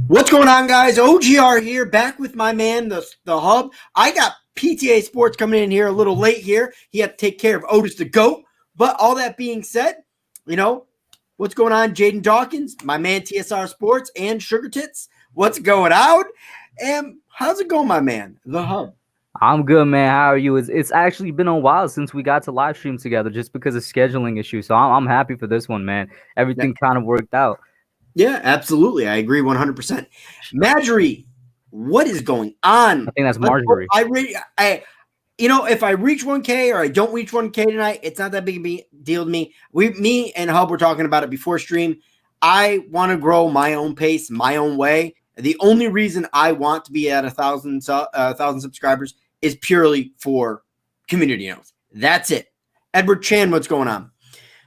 What's going on, guys? OGR here, back with my man, the Hub. I got PTA Sports coming in here a little late here. He had to take care of Otis the GOAT. But all that being said, what's going on, Jaden Dawkins, my man TSR Sports, and Sugar Tits? What's going on? And how's it going, my man, the Hub? I'm good, man. How are you? It's actually been a while since we got to live stream together just because of scheduling issues. So I'm happy for this one, man. Everything kind of worked out. Yeah, absolutely. I agree 100%. Marjorie, what is going on? I think that's Marjorie. If I reach 1K or I don't reach 1K tonight, it's not that big a deal to me. Me and Hub were talking about it before stream. I want to grow my own pace, my own way. The only reason I want to be at 1,000 subscribers is purely for community notes. That's it. Edward Chan, what's going on?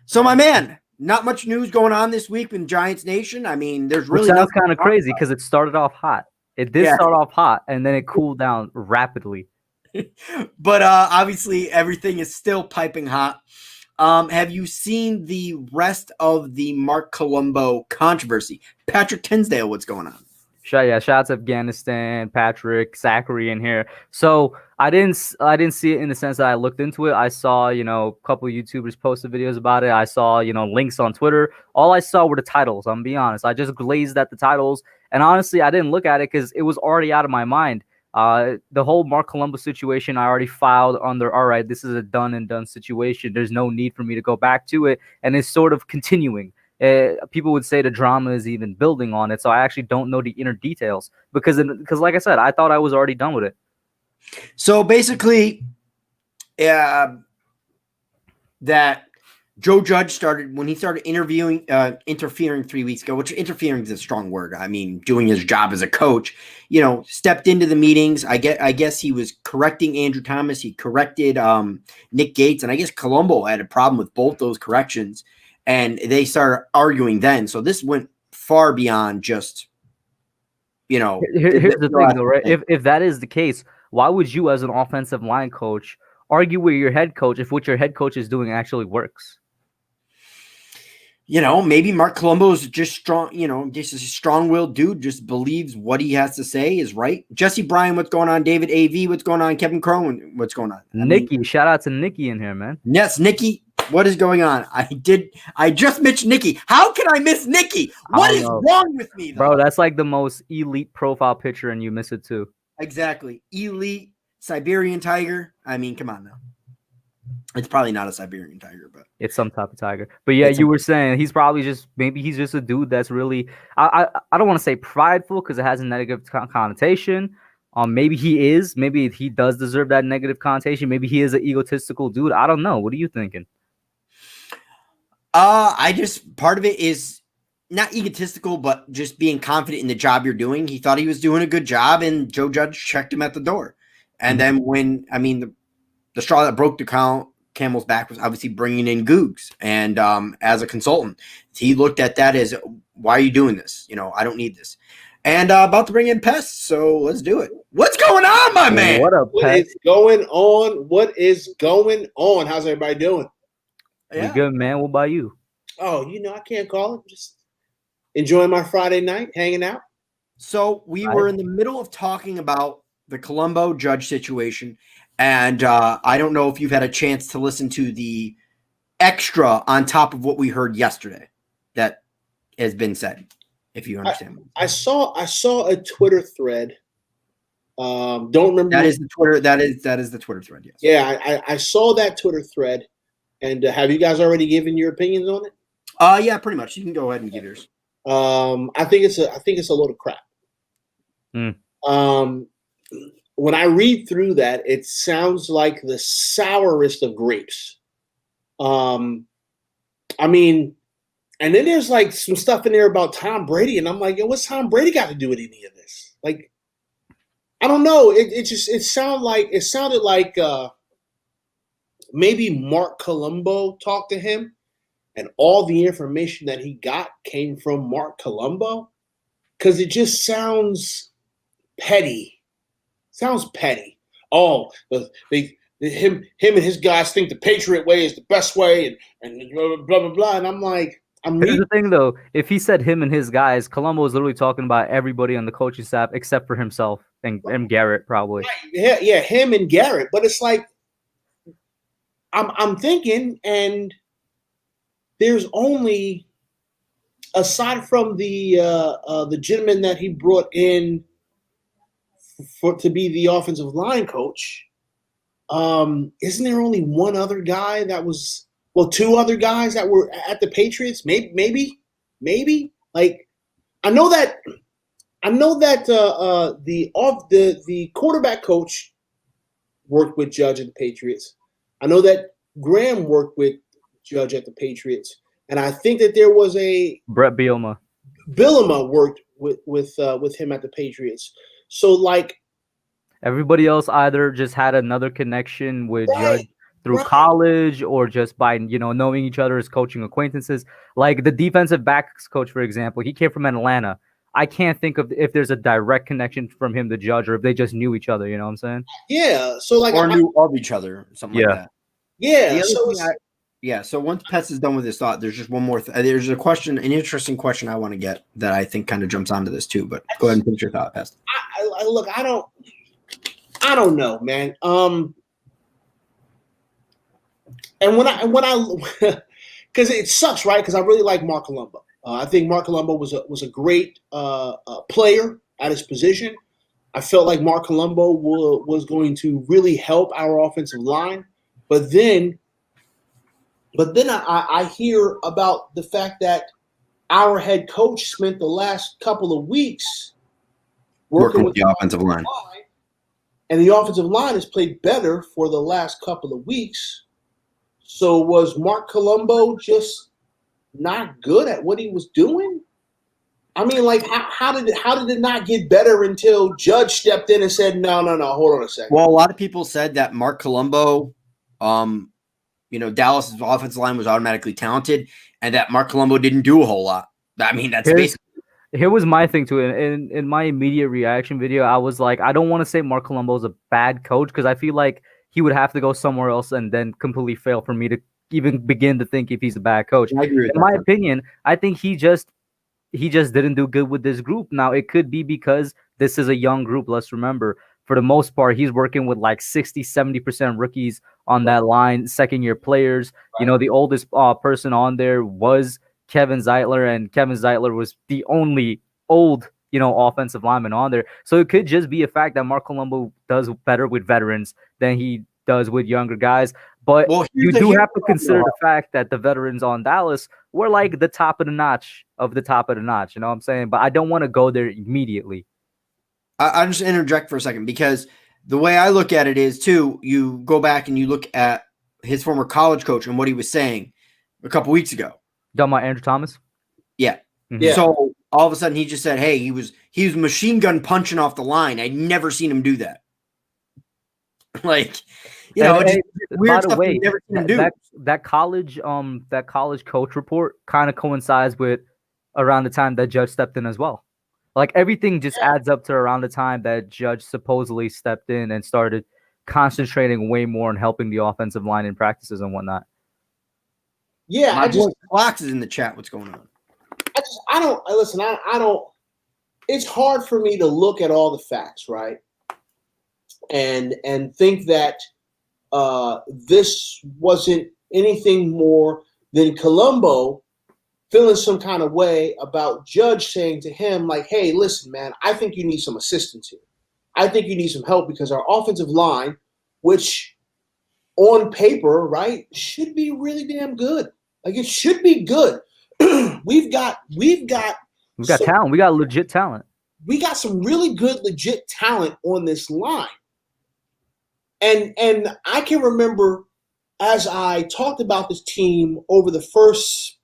So, my man, not much news going on this week in Giants Nation. I mean, there's really Which sounds kind of crazy because it started off hot. It did start off hot, and then it cooled down rapidly. But obviously, everything is still piping hot. Have you seen the rest of the Mark Colombo controversy? Patrick Tinsdale, what's going on? Shout out to Afghanistan, Patrick, Zachary in here. So I didn't see it in the sense that I looked into it. I saw, a couple of YouTubers posted videos about it. I saw, links on Twitter. All I saw were the titles. I'm being honest. I just glazed at the titles. And honestly, I didn't look at it because it was already out of my mind. The whole Mark Colombo situation, I already filed under, all right, this is a done and done situation. There's no need for me to go back to it. And it's sort of continuing. People would say the drama is even building on it, so I actually don't know the inner details because like I said, I thought I was already done with it. So basically, that Joe Judge started interfering 3 weeks ago, which interfering is a strong word. I mean, doing his job as a coach, stepped into the meetings. I guess he was correcting Andrew Thomas. He corrected Nick Gates, and I guess Colombo had a problem with both those corrections. And they started arguing then. So this went far beyond just, Here's the thing, though, right? If that is the case, why would you, as an offensive line coach, argue with your head coach if what your head coach is doing actually works? Maybe Mark Colombo is just strong, just a strong-willed dude, just believes what he has to say is right. Jesse Bryan, what's going on? David AV, what's going on? Kevin Crone, what's going on? Nikki, shout out to Nikki in here, man. Yes, Nikki. What is going on? I just mentioned Nikki. How can I miss Nikki? What is wrong with me, though? Bro, that's like the most elite profile picture, and you miss it too. Exactly. Elite Siberian tiger. I mean, come on now. It's probably not a Siberian tiger, but it's some type of tiger. But yeah, you were saying he's probably maybe he's just a dude that's really I don't want to say prideful because it has a negative connotation. Maybe he is. Maybe he does deserve that negative connotation. Maybe he is an egotistical dude. I don't know. What are you thinking? Part of it is not egotistical, but just being confident in the job you're doing. He thought he was doing a good job, and Joe Judge checked him at the door. And then the straw that broke the camel's back was obviously bringing in Googs. And as a consultant, he looked at that as, why are you doing this? I don't need this. And about to bring in pests, so let's do it. What's going on, my man? What is going on? What is going on? How's everybody doing? Yeah. Good, man. What about you? Oh, I can't call it. Just enjoying my Friday night, hanging out. So we were in the middle of talking about the Colombo Judge situation, and I don't know if you've had a chance to listen to the extra on top of what we heard yesterday that has been said. If you understand, I saw a Twitter thread. Don't remember. That is the Twitter. That is the Twitter thread. Yes. Yeah, I saw that Twitter thread. And have you guys already given your opinions on it? Yeah, pretty much. You can go ahead and give yours. I think it's a load of crap. When I read through that, it sounds like the sourest of grapes. And then there's like some stuff in there about Tom Brady, and I'm like, yo, what's Tom Brady got to do with any of this? Like, I don't know. It sounded like maybe Mark Colombo talked to him, and all the information that he got came from Mark Colombo, because it just sounds petty. Sounds petty. Oh, him and his guys think the Patriot way is the best way, and blah blah blah blah. And I'm like, Here's the thing, though. If he said him and his guys, Colombo was literally talking about everybody on the coaching staff except for himself and Garrett, probably. Yeah, him and Garrett. But it's like I'm thinking, and there's only, aside from the gentleman that he brought in to be the offensive line coach, isn't there only one other guy that was, well, two other guys that were at the Patriots? Maybe. Like, I know that the quarterback coach worked with Judge at the Patriots. I know that Graham worked with Judge at the Patriots, and I think that there was a Brett Bielema. Bielema worked with him at the Patriots. So, like, everybody else either just had another connection with Judge through college or just by, knowing each other as coaching acquaintances. Like the defensive backs coach, for example, he came from Atlanta. I can't think of if there's a direct connection from him to Judge or if they just knew each other. You know what I'm saying? Yeah. So, like, or knew of each other, something like that. Yeah. So once Pets is done with his thought, there's just one more. There's a question, an interesting question I want to get that I think kind of jumps onto this too. But go ahead and finish your thought, Pest. Look, I don't know, man. And when I because it sucks, right? Because I really like Mark Colombo. I think Mark Colombo was a great player at his position. I felt like Mark Colombo was going to really help our offensive line, but then I hear about the fact that our head coach spent the last couple of weeks working with the offensive line, and the offensive line has played better for the last couple of weeks. So was Mark Colombo just not good at what he was doing? I mean, like, how did it not get better until Judge stepped in and said, no, hold on a second. Well, a lot of people said that Mark Colombo, Dallas's offensive line was automatically talented, and that Mark Colombo didn't do a whole lot. I mean, that's basically. Here was my thing to it. In my immediate reaction video, I was like, I don't want to say Mark Colombo is a bad coach because I feel like he would have to go somewhere else and then completely fail for me to even begin to think if he's a bad coach. I agree with in my opinion, I think he just didn't do good with this group. Now, it could be because this is a young group. Let's remember, for the most part, he's working with like 60-70% rookies on that line, second-year players. Right. The oldest person on there was Kevin Zeitler, and Kevin Zeitler was the only old, offensive lineman on there. So it could just be a fact that Mark Colombo does better with veterans than he does with younger guys. But you do have to consider the fact that the veterans on Dallas were like the top of the notch of the top of the notch. You know what I'm saying? But I don't want to go there immediately. I'll just interject for a second because the way I look at it is, too, you go back and you look at his former college coach and what he was saying a couple weeks ago. Talking about Andrew Thomas? Yeah. Mm-hmm. Yeah. So all of a sudden he just said, hey, he was machine gun punching off the line. I'd never seen him do that. Like, weird stuff way, never seen him do. That college coach report kind of coincides with around the time that Judge stepped in as well. Like everything just adds up to around the time that Judge supposedly stepped in and started concentrating way more on helping the offensive line in practices and whatnot. Yeah, my boy Fox is in the chat. What's going on? I don't. It's hard for me to look at all the facts, right? And think that this wasn't anything more than Colombo feeling some kind of way about Judge saying to him, like, hey, listen, man, I think you need some assistance here. I think you need some help because our offensive line, which on paper, right, should be really damn good. Like, it should be good. We've got talent. We got legit talent. We got some really good, legit talent on this line. And I can remember as I talked about this team over the first,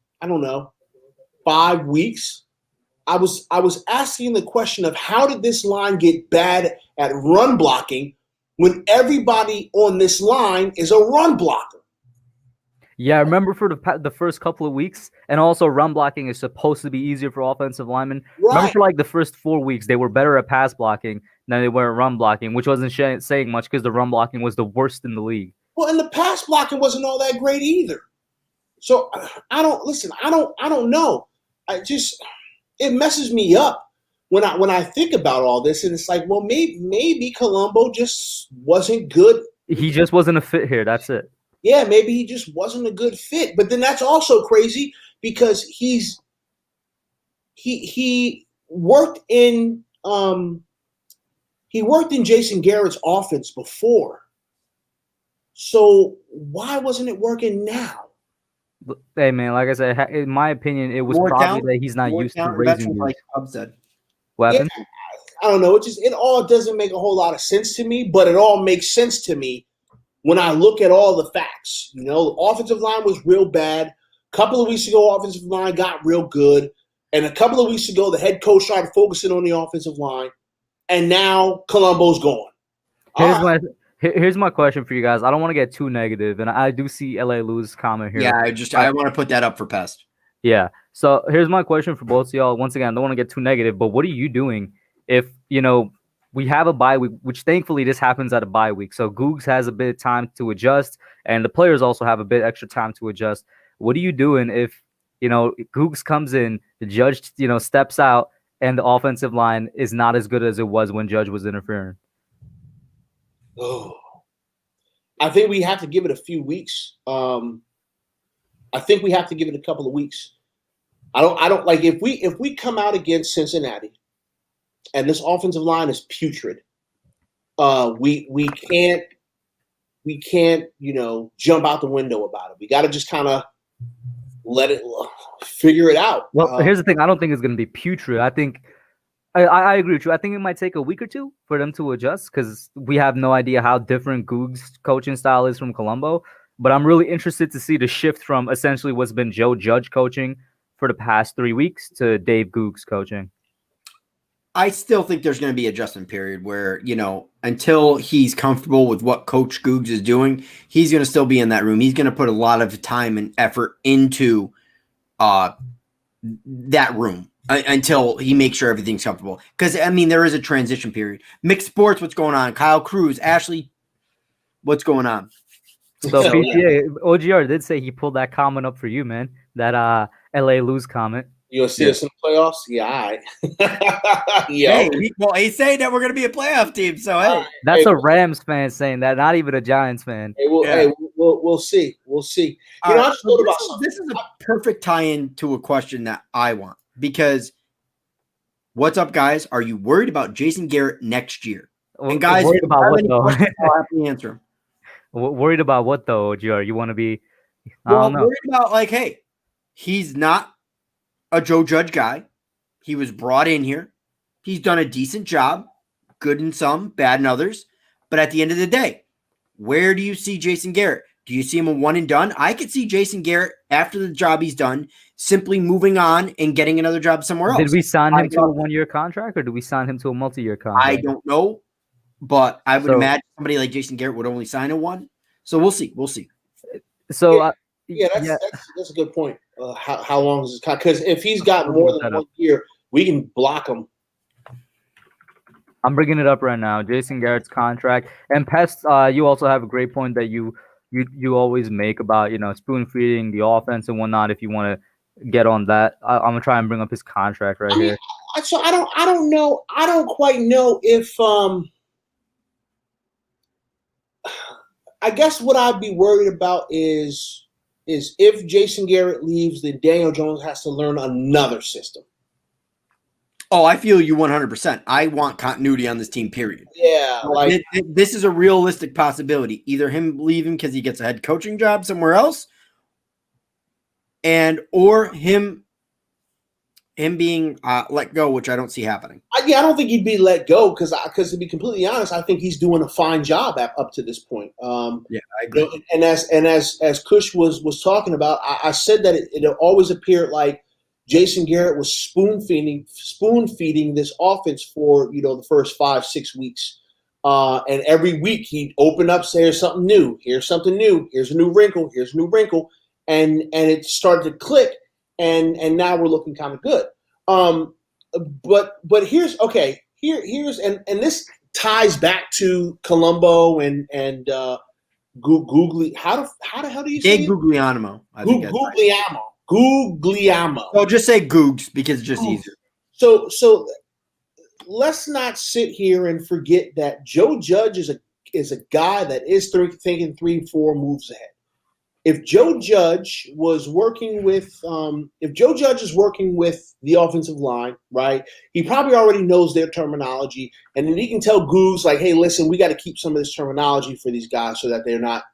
5 weeks, I was asking the question of how did this line get bad at run blocking when everybody on this line is a run blocker? Yeah, I remember for the first couple of weeks, and also run blocking is supposed to be easier for offensive linemen. Right. Remember for like the first 4 weeks, they were better at pass blocking than they were at run blocking, which wasn't saying much because the run blocking was the worst in the league. Well, and the pass blocking wasn't all that great either. So I don't listen. I don't know. It messes me up when I think about all this, and it's like, well, maybe Colombo just wasn't good. He just wasn't a fit here. That's it. Yeah, maybe he just wasn't a good fit. But then that's also crazy because he worked in Jason Garrett's offense before. So why wasn't it working now? Hey man, like I said, in my opinion, it was More probably talent, that he's not more used to talent, raising veterans, dudes. like Hub said. Weapons. Yeah, I don't know. It all doesn't make a whole lot of sense to me, but it all makes sense to me when I look at all the facts. You know, the offensive line was real bad. A couple of weeks ago, offensive line got real good. And a couple of weeks ago, the head coach started focusing on the offensive line. And now Colombo's gone. Here's my question for you guys. I don't want to get too negative, and I do see LA Lou's comment here. Yeah, I want to put that up for Pest. Yeah. So here's my question for both of y'all. Once again, I don't want to get too negative, but what are you doing if, we have a bye week, which thankfully this happens at a bye week. So Googs has a bit of time to adjust, and the players also have a bit extra time to adjust. What are you doing if, Googs comes in, the Judge, steps out, and the offensive line is not as good as it was when Judge was interfering? Oh, I think we have to give it a few weeks. I think we have to give it a couple of weeks. I don't like if we come out against Cincinnati and this offensive line is putrid. We can't jump out the window about it. We got to just kind of let it figure it out. Well, here's the thing. I don't think it's going to be putrid. I think I agree with you. I think it might take a week or two for them to adjust because we have no idea how different Goog's coaching style is from Colombo. But I'm really interested to see the shift from essentially what's been Joe Judge coaching for the past 3 weeks to Dave Googs coaching. I still think there's going to be an adjustment period where, until he's comfortable with what Coach Googs is doing, he's going to still be in that room. He's going to put a lot of time and effort into that room until he makes sure everything's comfortable. Because, there is a transition period. Mixed sports, what's going on? Kyle Cruz, Ashley, what's going on? So PTA, OGR did say he pulled that comment up for you, man. That LA Lose comment. You'll see us in the playoffs? Yeah, all right. Yeah. Hey, he's saying that we're going to be a playoff team, so hey. That's a Rams fan saying that, not even a Giants fan. Hey, we'll see. We'll see. This is a perfect tie-in to a question that I want. Because, what's up, guys? Are you worried about Jason Garrett next year? And guys, worried about what, though? I'll have to answer them. Worried about what, though, OGR? You want to be... worried about, hey, he's not a Joe Judge guy. He was brought in here. He's done a decent job. Good in some, bad in others. But at the end of the day, where do you see Jason Garrett? Do you see him a one and done? I could see Jason Garrett, after the job he's done, simply moving on and getting another job somewhere else. Did we sign him to a one-year contract, or did we sign him to a multi-year contract? I don't know, but I would imagine somebody like Jason Garrett would only sign a one. So we'll see. So that's a good point. How long is this contract? Because if he's got more than 1 year, we can block him. I'm bringing it up right now. Jason Garrett's contract. And Pest, you also have a great point that you always make about, spoon feeding the offense and whatnot. If you want to get on that, I'm gonna try and bring up his contract right here. So I don't know. I don't quite know if I guess what I'd be worried about is if Jason Garrett leaves, then Daniel Jones has to learn another system. Oh, I feel you 100%. I want continuity on this team, period. Yeah. This is a realistic possibility. Either him leaving because he gets a head coaching job somewhere else, or him being let go, which I don't see happening. I don't think he'd be let go because to be completely honest, I think he's doing a fine job up to this point. I agree. And as Kush was talking about, I said that it always appeared like Jason Garrett was spoon feeding this offense for the first 5-6 weeks, and every week he'd open up, say, "Here's something new. Here's something new. Here's a new wrinkle. Here's a new wrinkle," and it started to click, and now we're looking kind of good. But here's and this ties back to Colombo and Googly. How the hell do you say Jay it? Guglielmo. I think that's right. Guglielmo. So just say Googs because it's just easier. So let's not sit here and forget that Joe Judge is a guy that is thinking 3-4 moves ahead. If Joe Judge is working with the offensive line, right, he probably already knows their terminology, and then he can tell Goose like, hey, listen, we got to keep some of this terminology for these guys so that they're not,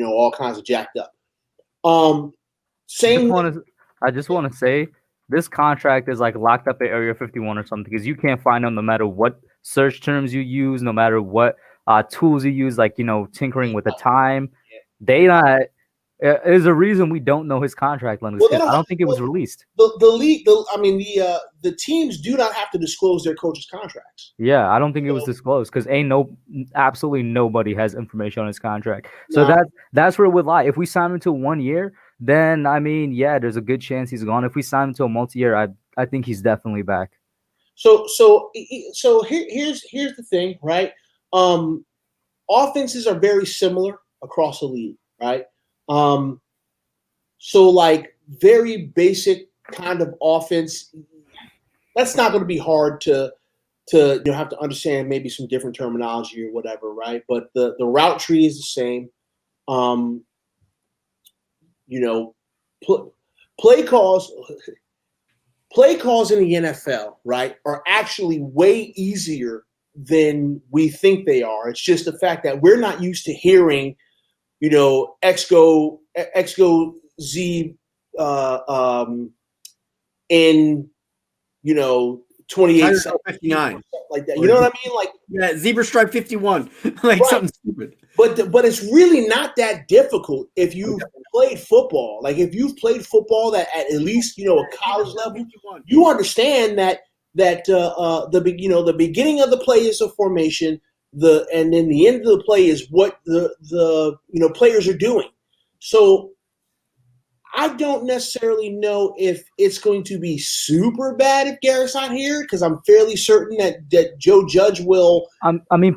all kinds of jacked up. I just want to say this contract is like locked up at Area 51 or something because you can't find them no matter what search terms you use, no matter what tools you use, like tinkering with the time. They not. There's a reason we don't know his contract length. I don't think it was released. The league, the teams do not have to disclose their coaches' contracts. Yeah, I don't think it was disclosed because absolutely nobody has information on his contract. So that's where it would lie. If we sign him to 1 year, then there's a good chance he's gone. If we sign him to a multi-year, I think he's definitely back. So here's the thing, right? Offenses are very similar across the league, right? So like very basic kind of offense, that's not going to be hard to have to understand maybe some different terminology or whatever, right? But the route tree is the same. Play calls in the NFL, right, are actually way easier than we think they are. It's just the fact that we're not used to hearing X go Z in 28 59 like that. You know what I mean? Like zebra stripe 51, like right. Something stupid. But it's really not that difficult if you've played football. Like if you've played football that at least a college level, you understand that the beginning of the play is a formation. And then the end of the play is what the players are doing. So I don't necessarily know if it's going to be super bad if Garrett's not here because I'm fairly certain that Joe Judge will.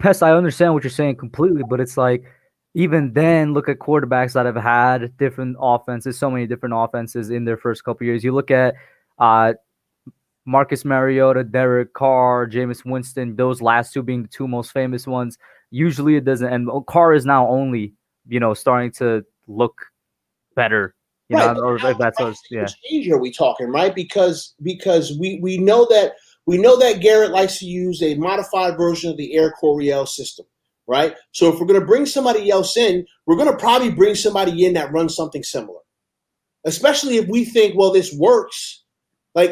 Pest, I understand what you're saying completely, but it's like even then, look at quarterbacks that have had different offenses, so many different offenses in their first couple years. You look at Marcus Mariota, Derek Carr, Jameis Winston, those last two being the two most famous ones. Usually it doesn't. And Carr is now only, starting to look better. Or if that's change are we talking, right? Because we know that Garrett likes to use a modified version of the Air Coryell system, right? So if we're going to bring somebody else in, we're going to probably bring somebody in that runs something similar, especially if we think, well, this works. I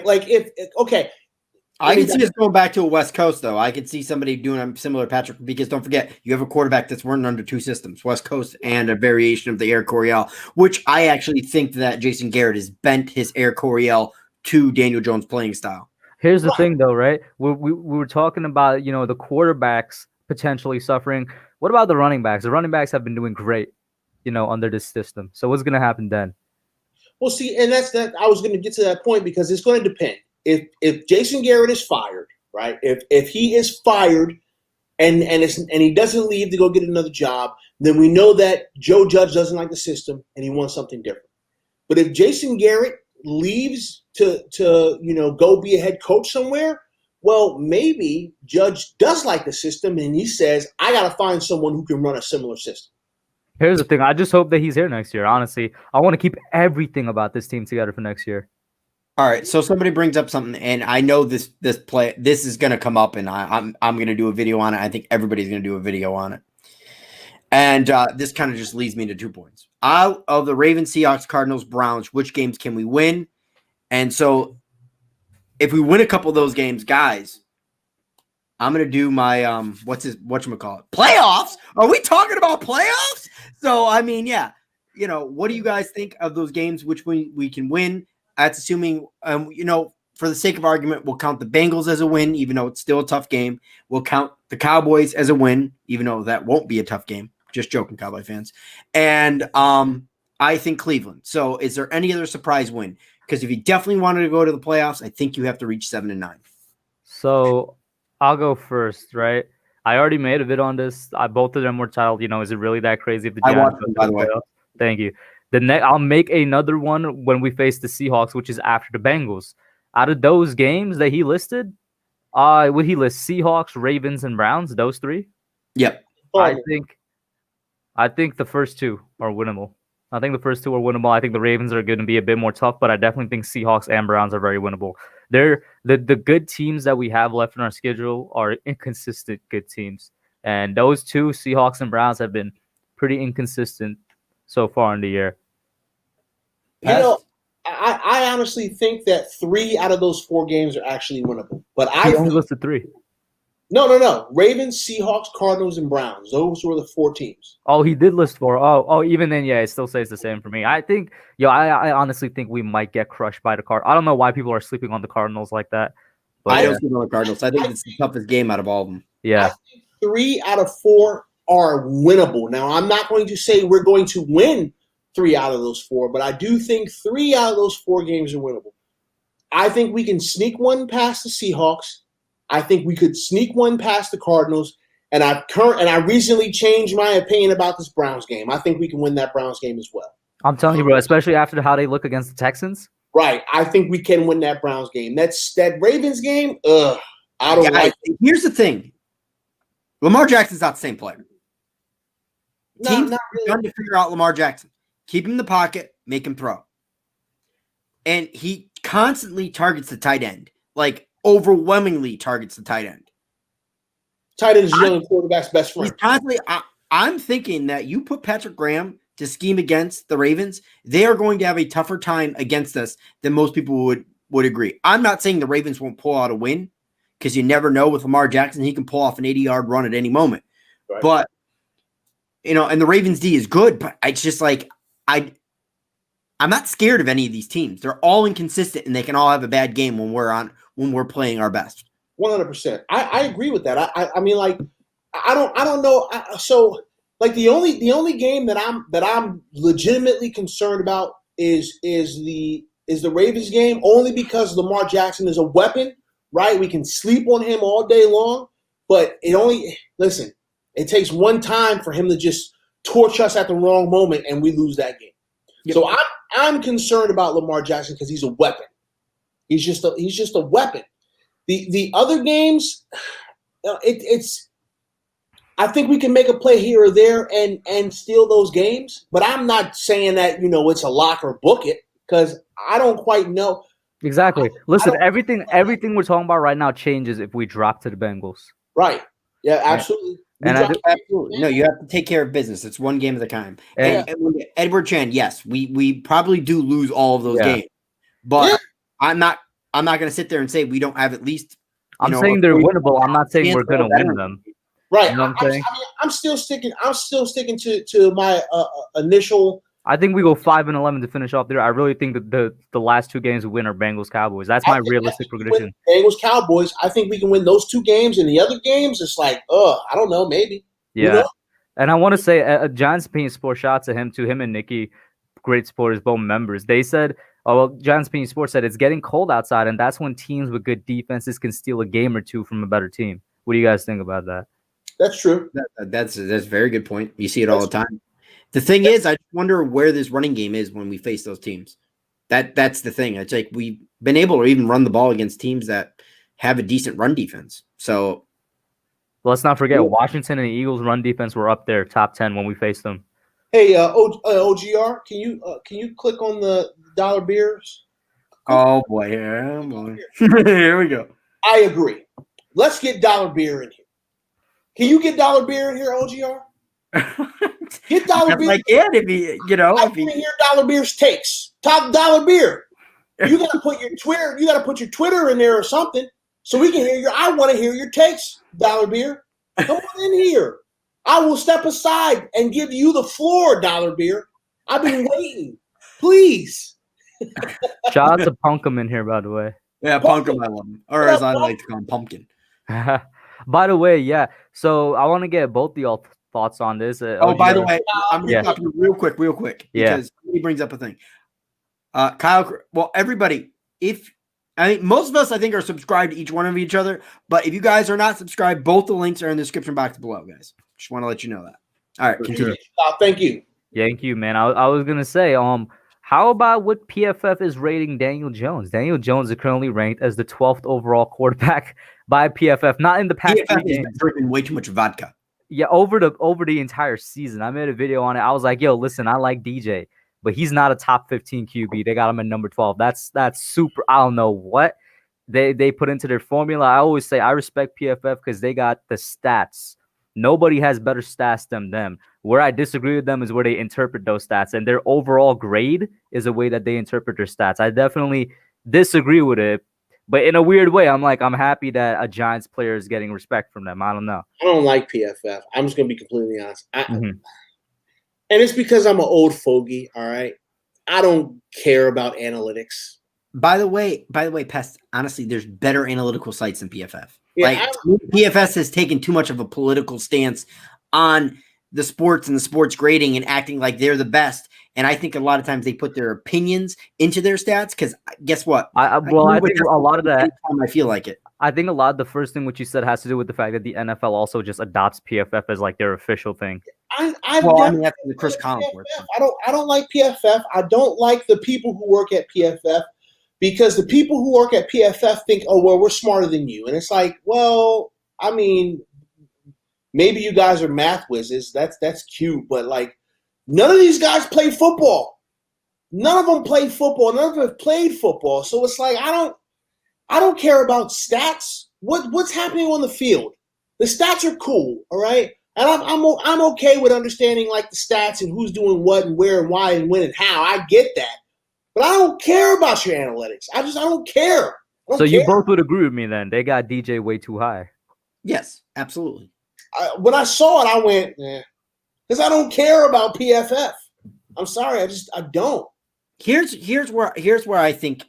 can see us going back to a West Coast, though. I could see somebody doing a similar Patrick because don't forget, you have a quarterback that's running under two systems, West Coast and a variation of the Air Coryell, which I actually think that Jason Garrett has bent his Air Coryell to Daniel Jones' playing style. Here's the thing, though, right? We were talking about, the quarterbacks potentially suffering. What about the running backs? The running backs have been doing great, under this system. So what's going to happen then? Well, see, and that's that. I was going to get to that point because it's going to depend. If Jason Garrett is fired, right? If he is fired and he doesn't leave to go get another job, then we know that Joe Judge doesn't like the system and he wants something different. But if Jason Garrett leaves to go be a head coach somewhere, well, maybe Judge does like the system and he says, I got to find someone who can run a similar system. Here's the thing. I just hope that he's here next year. Honestly, I want to keep everything about this team together for next year. All right, so somebody brings up something, and I know this is going to come up, and I'm going to do a video on it. I think everybody's going to do a video on it, and this kind of just leads me to 2 points. Out of the Ravens, Seahawks, Cardinals, Browns, which games can we win? And so, if we win a couple of those games, guys, I'm going to do my whatchamacallit? Playoffs? Are we talking about playoffs? So what do you guys think of those games? Which we can win? That's assuming, for the sake of argument, we'll count the Bengals as a win, even though it's still a tough game. We'll count the Cowboys as a win, even though that won't be a tough game. Just joking, Cowboy fans. And I think Cleveland. So is there any other surprise win? Because if you definitely wanted to go to the playoffs, I think you have to reach 7-9. So I'll go first, right? I already made a vid on this. Both of them were titled, is it really that crazy if the I Giants watched go them, to by the the way. playoffs? Thank you. I'll make another one when we face the Seahawks, which is after the Bengals. Out of those games that he listed, would he list Seahawks, Ravens, and Browns? Those three? Yep. I think the first two are winnable. I think the first two are winnable. I think the Ravens are going to be a bit more tough, but I definitely think Seahawks and Browns are very winnable. They're the good teams that we have left in our schedule are inconsistent good teams. And those two, Seahawks and Browns, have been pretty inconsistent so far in the year. I honestly think that 3 out of those 4 games are actually winnable. But He only listed 3. No. Ravens, Seahawks, Cardinals, and Browns. Those were the 4 teams. Oh, he did list 4. Even then, yeah, it still says the same for me. I think, I honestly think we might get crushed by the Cardinals. I don't know why people are sleeping on the Cardinals like that. But, I don't sleep on the Cardinals. I think it's the toughest game out of all of them. Yeah. I think 3 out of 4 are winnable. Now, I'm not going to say we're going to win 3 out of those 4, but I do think 3 out of those 4 games are winnable. I think we can sneak one past the Seahawks. I think we could sneak one past the Cardinals. And I recently changed my opinion about this Browns game. I think we can win that Browns game as well. I'm telling you, bro, especially after how they look against the Texans. Right. I think we can win that Browns game. That Ravens game, I don't like it. Here's the thing. Lamar Jackson's not the same player. Teams Not really. done to figure out Lamar Jackson. Keep him in the pocket, make him throw. And he constantly targets the tight end. Like, overwhelmingly targets the tight end. Tight end is the young quarterback's best friend. He's constantly. I'm thinking that you put Patrick Graham to scheme against the Ravens, they are going to have a tougher time against us than most people would agree. I'm not saying the Ravens won't pull out a win because you never know with Lamar Jackson. He can pull off an 80-yard run at any moment. Right. But, and the Ravens D is good, but it's just like I'm not scared of any of these teams. They're all inconsistent and they can all have a bad game when we're playing our best. 100%. I agree with that. I mean, like, I don't know. So, like, the only game that I'm legitimately concerned about is the Ravens game, only because Lamar Jackson is a weapon, right? We can sleep on him all day long, but it takes one time for him to just torch us at the wrong moment and we lose that game. Yep. So I'm concerned about Lamar Jackson because he's a weapon. He's just a weapon. The other games, it's. I think we can make a play here or there and steal those games, but I'm not saying that it's a lock or book it because I don't quite know. Exactly. Listen, everything we're talking about right now changes if we drop to the Bengals. Right. Yeah. Absolutely. Yeah. Absolutely. No, you have to take care of business. It's one game at a time. And Edward Chan, yes, we probably do lose all of those games, but I'm not going to sit there and say we don't have at least. I'm saying they're winnable. I'm not saying we're going to win them. Right. You know what I'm saying? I'm still sticking to my initial. I think we go 5-11 to finish off there. I really think that the last 2 games we win are Bengals Cowboys. That's my realistic prediction. Bengals Cowboys. I think we can win those 2 games, and the other games, it's like, I don't know, maybe. Yeah. And I want to say, Giants Opinion Sports, shout out to him and Nikki, great supporters, both members. They said, Giants Opinion Sports said it's getting cold outside, and that's when teams with good defenses can steal a game or 2 from a better team. What do you guys think about that? That's true. That's a very good point. You see it all the time. The thing is, I wonder where this running game is when we face those teams. That's the thing. It's like we've been able to even run the ball against teams that have a decent run defense. So let's not forget Washington and the Eagles' run defense were up there, top 10 when we faced them. Hey, OGR, can you click on the dollar beers? Oh boy, here we go. I agree. Let's get dollar beer in here. Can you get dollar beer in here, OGR? Get dollar beer. I can if he, I want to hear dollar beer's takes. Top dollar beer. You got to put your Twitter. You got to put your Twitter in there or something so we can hear your. I want to hear your takes, dollar beer. Come on in here. I will step aside and give you the floor, dollar beer. I've been waiting. Please. Shout out to Punkum in here, by the way. Yeah, Punkum, I love him, or as I like to call him, Pumpkin. By the way, yeah. So I want to get both of y'all thoughts on this. By the way, I'm going to stop you real quick. Yeah. Because he brings up a thing. Kyle, well, everybody, if I mean, most of us, I think, are subscribed to each one of each other. But if you guys are not subscribed, both the links are in the description box below, guys. Just want to let you know that. All right, continue. Thank you. Thank you, man. I was gonna say, how about what PFF is rating Daniel Jones? Daniel Jones is currently ranked as the 12th overall quarterback by PFF, not in the past PFF 3 games. is drinking way too much vodka. Yeah, over the entire season. I made a video on it. I was like, yo, listen, I like DJ, but he's not a top 15 QB. They got him at number 12. That's super. I don't know what they put into their formula. I always say I respect PFF because they got the stats. Nobody has better stats than them. Where I disagree with them is where they interpret those stats, and their overall grade is a way that they interpret their stats. I definitely disagree with it, but in a weird way, I'm happy that a Giants player is getting respect from them. I don't know. I don't like PFF. I'm just gonna be completely honest. Mhm. And it's because I'm an old fogey. All right, I don't care about analytics. By the way, Pest, honestly, there's better analytical sites than PFF. Yeah, PFS has taken too much of a political stance on the sports and the sports grading and acting like they're the best. And I think a lot of times they put their opinions into their stats because guess what? I think a lot of that. I feel like it. I think a lot of the first thing what you said has to do with the fact that the NFL also just adopts PFF as like their official thing. That's the Chris Collinsworth. I don't like PFF. I don't like the people who work at PFF because the people who work at PFF think, oh, well, we're smarter than you. And it's like, well, I mean, maybe you guys are math whizzes. That's cute. But, like, none of these guys play football. None of them play football. None of them have played football. So it's like I don't care about stats. What's happening on the field? The stats are cool, all right? And I'm okay with understanding, like, the stats and who's doing what and where and why and when and how. I get that. But I don't care about your analytics. I don't care. You both would agree with me then. They got DJ way too high. Yes, absolutely. When I saw it, I went, because I don't care about PFF. I'm sorry, I don't. Here's where I think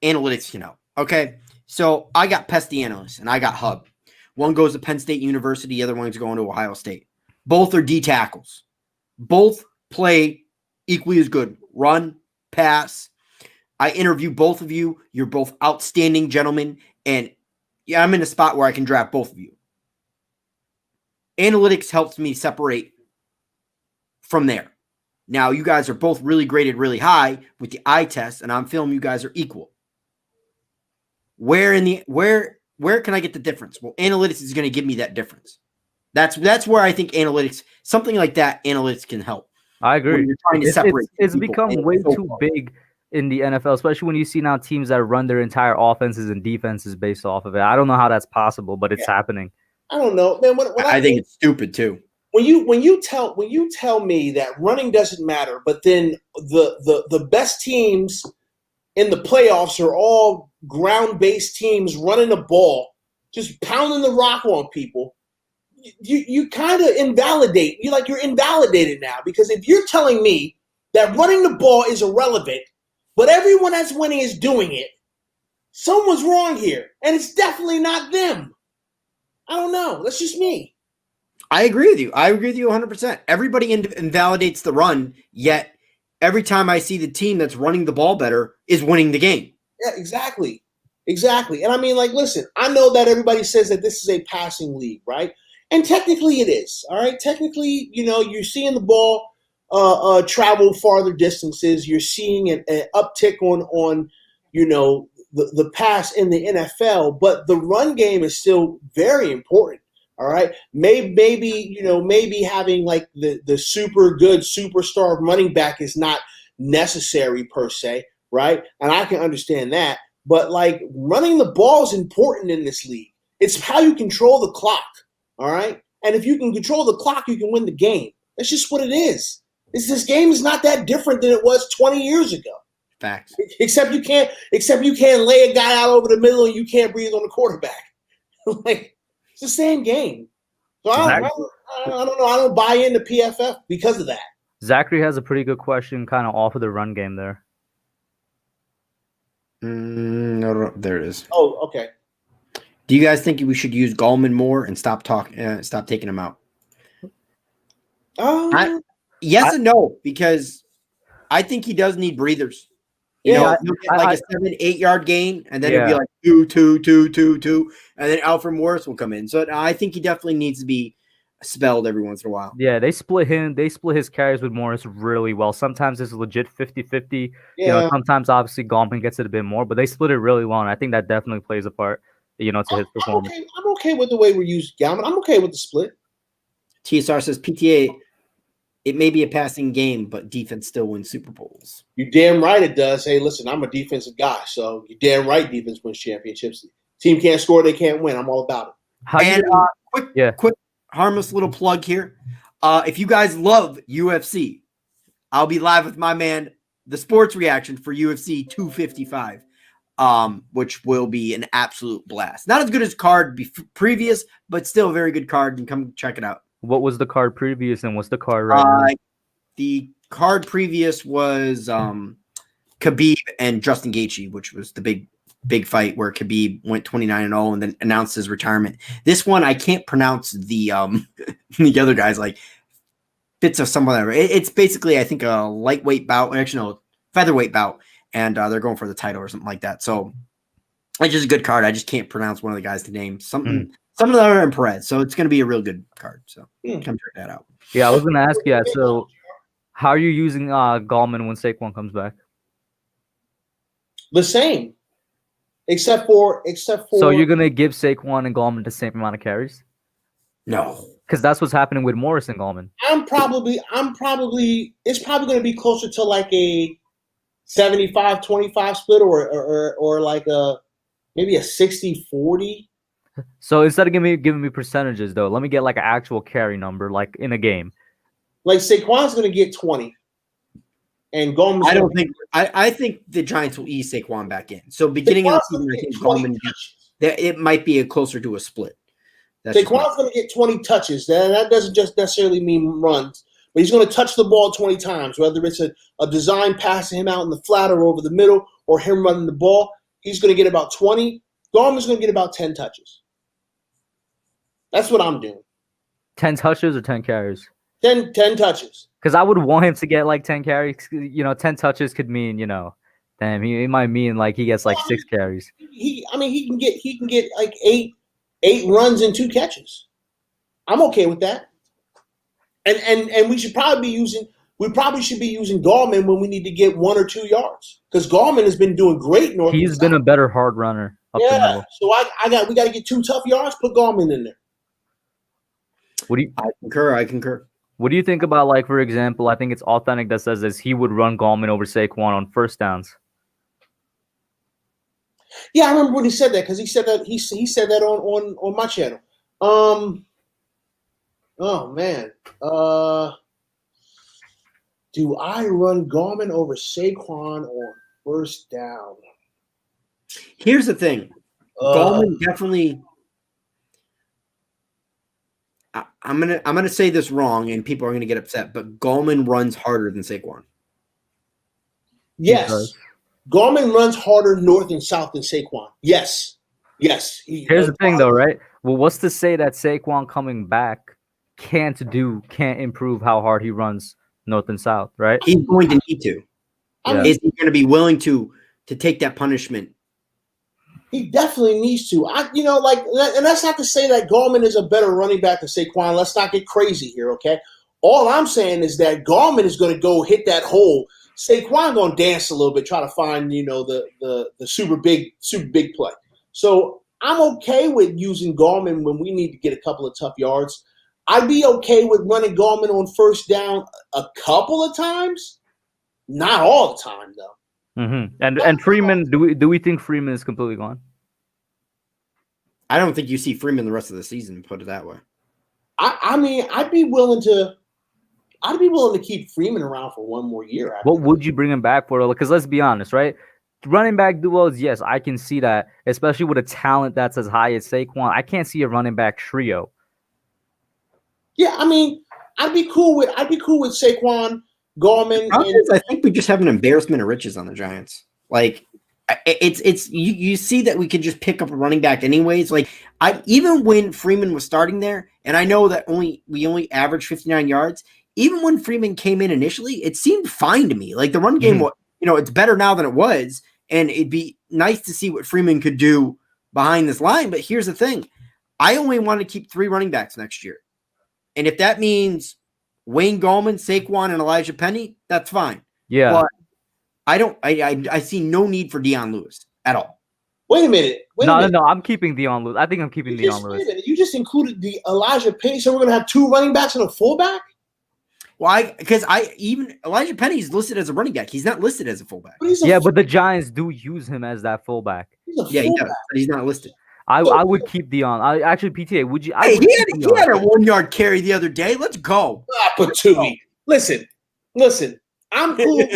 analytics can help. Okay, so I got Pesty Analyst and I got Hub. One goes to Penn State University, the other one's going to Ohio State. Both are D tackles. Both play equally as good. Run, pass. I interview both of you. You're both outstanding gentlemen, and yeah, I'm in a spot where I can draft both of you. Analytics helps me separate from there. Now, you guys are both really graded really high with the eye test, and I'm feeling you guys are equal. Where can I get the difference? Well, analytics is going to give me that difference. That's where I think analytics, something like that, analytics can help. I agree. You're trying to separate. It's become way too big in the NFL, especially when you see now teams that run their entire offenses and defenses based off of it. I don't know how that's possible, but it's happening. I don't know, man. I think it's stupid too. When you tell me that running doesn't matter, but then the best teams in the playoffs are all ground-based teams running the ball, just pounding the rock on people, you kind of invalidate. You're invalidated now because if you're telling me that running the ball is irrelevant, but everyone that's winning is doing it, someone's wrong here, and it's definitely not them. I don't know. That's just me. I agree with you. 100%. Everybody invalidates the run, yet every time I see the team that's running the ball better is winning the game. Yeah, exactly. And I mean, like, listen, I know that everybody says that this is a passing league, right? And technically it is, all right? Technically, you're seeing the ball travel farther distances. You're seeing an uptick on the pass in the NFL, but the run game is still very important. All right, maybe having like the super good superstar running back is not necessary per se, right? And I can understand that, but like running the ball is important in this league. It's how you control the clock. All right, and if you can control the clock, you can win the game. That's just what it is. This game is not that different than it was 20 years ago. Facts. Except you can't lay a guy out over the middle and you can't breathe on the quarterback. Like. It's the same game. So I don't know. I don't buy into PFF because of that. Zachary has a pretty good question kind of off of the run game there. No, there it is. Oh, okay. Do you guys think we should use Gallman more and stop taking him out? Yes and no, because I think he does need breathers. You Yeah, know, you'll get like a 7-8 yard gain, and then it'll be Yeah. like 2, and then Alfred Morris will come in. So I think he definitely needs to be spelled every once in a while. Yeah, they split his carries with Morris really well. Sometimes it's legit 50-50. You know, yeah. sometimes obviously Gallman gets it a bit more, but they split it really well. And I think that definitely plays a part, to his performance. I'm okay with the way we're using Gallman. I'm okay with the split. TSR says PTA, it may be a passing game, but defense still wins Super Bowls. You're damn right it does. Hey, listen, I'm a defensive guy, so you're damn right defense wins championships. Team can't score, they can't win. I'm all about it. Quick, harmless little plug here. If you guys love UFC, I'll be live with my man, the sports reaction for UFC 255, which will be an absolute blast. Not as good as card previous, but still a very good card, and come check it out. What was the card previous, and what's the card right now? The card previous was Khabib and Justin Gaethje, which was the big fight where Khabib went 29-0 and then announced his retirement. This one I can't pronounce the the other guys, like bits of some whatever. It's basically, I think, a lightweight bout, actually no, featherweight bout, and they're going for the title or something like that. So it's just a good card. I just can't pronounce one of the guys' names. Some of them are in Perez, so it's going to be a real good card. So come check that out. Yeah, I was going to ask you. So, how are you using Gallman when Saquon comes back? The same, except for. So you're going to give Saquon and Gallman the same amount of carries? No, because that's what's happening with Morris and Gallman. It's probably going to be closer to like a 75-25 split, or like maybe a 60-40. So instead of giving me percentages, though, let me get like an actual carry number, like in a game. Like Saquon's going to get 20, and Gallman's. I think the Giants will ease Saquon back in. So beginning of the season, I think Gallman, it might be closer to a split. Saquon's going to get 20 touches. That doesn't just necessarily mean runs, but he's going to touch the ball 20 times, whether it's a design pass to him out in the flat or over the middle, or him running the ball. He's going to get about 20. Gallman's going to get about 10 touches. That's what I'm doing. 10 touches or 10 carries? 10 touches. Because I would want him to get like 10 carries. 10 touches could mean, damn, he might mean like he gets like 6 carries. He can get like eight runs and 2 catches. I'm okay with that. And we should probably be using Gallman when we need to get 1 or 2 yards, because Gallman has been doing great. He's been a better hard runner. So we got to get 2 tough yards. Put Gallman in there. I concur. What do you think about, like, for example, I think it's Authentic that says this, he would run Gallman over Saquon on first downs? Yeah, I remember when he said that, because he said that on my channel. Oh man. Do I run Gallman over Saquon on first down? Here's the thing. Gallman definitely. I'm gonna say this wrong, and people are gonna get upset, but Gallman runs harder than Saquon. Yes, Gallman runs harder north and south than Saquon. Yes. Here's the thing, though, right? Well, what's to say that Saquon coming back can't improve how hard he runs north and south, right? He's going to need to. Yeah. Is he going to be willing to take that punishment? He definitely needs to. And that's not to say that Gallman is a better running back than Saquon. Let's not get crazy here, okay? All I'm saying is that Gallman is going to go hit that hole. Saquon going to dance a little bit, try to find, the super big play. So I'm okay with using Gallman when we need to get a couple of tough yards. I'd be okay with running Gallman on first down a couple of times, not all the time though. Mm-hmm. And Freeman, do we think Freeman is completely gone? I don't think you see Freeman the rest of the season. Put it that way. I mean, I'd be willing to keep Freeman around for one more year. What would you bring him back for? Because let's be honest, right? Running back duos, yes, I can see that, especially with a talent that's as high as Saquon. I can't see a running back trio. Yeah, I mean, I'd be cool with Saquon, Gallman. I think we just have an embarrassment of riches on the Giants. Like, it's you see that we could just pick up a running back anyways. Like, even when Freeman was starting there, and I know that we only averaged 59 yards. Even when Freeman came in initially, it seemed fine to me. Like the run game, it's better now than it was, and it'd be nice to see what Freeman could do behind this line. But here's the thing. I only want to keep 3 running backs next year. And if that means Wayne Gallman, Saquon, and Elijah Penny, that's fine. Yeah. But I see no need for Dion Lewis at all. Wait a minute. No, I'm keeping Dion Lewis. I think I'm keeping Dion Lewis. Wait a minute. You just included the Elijah Penny, so we're going to have 2 running backs and a fullback? Why? Because even Elijah Penny is listed as a running back. He's not listed as a fullback. But the Giants do use him as that fullback. Yeah, he does. But he's not listed. I would keep Dion. Actually, PTA, would you? Hey, he had a 1-yard carry the other day. Let's go. Patui. Listen. I'm cool.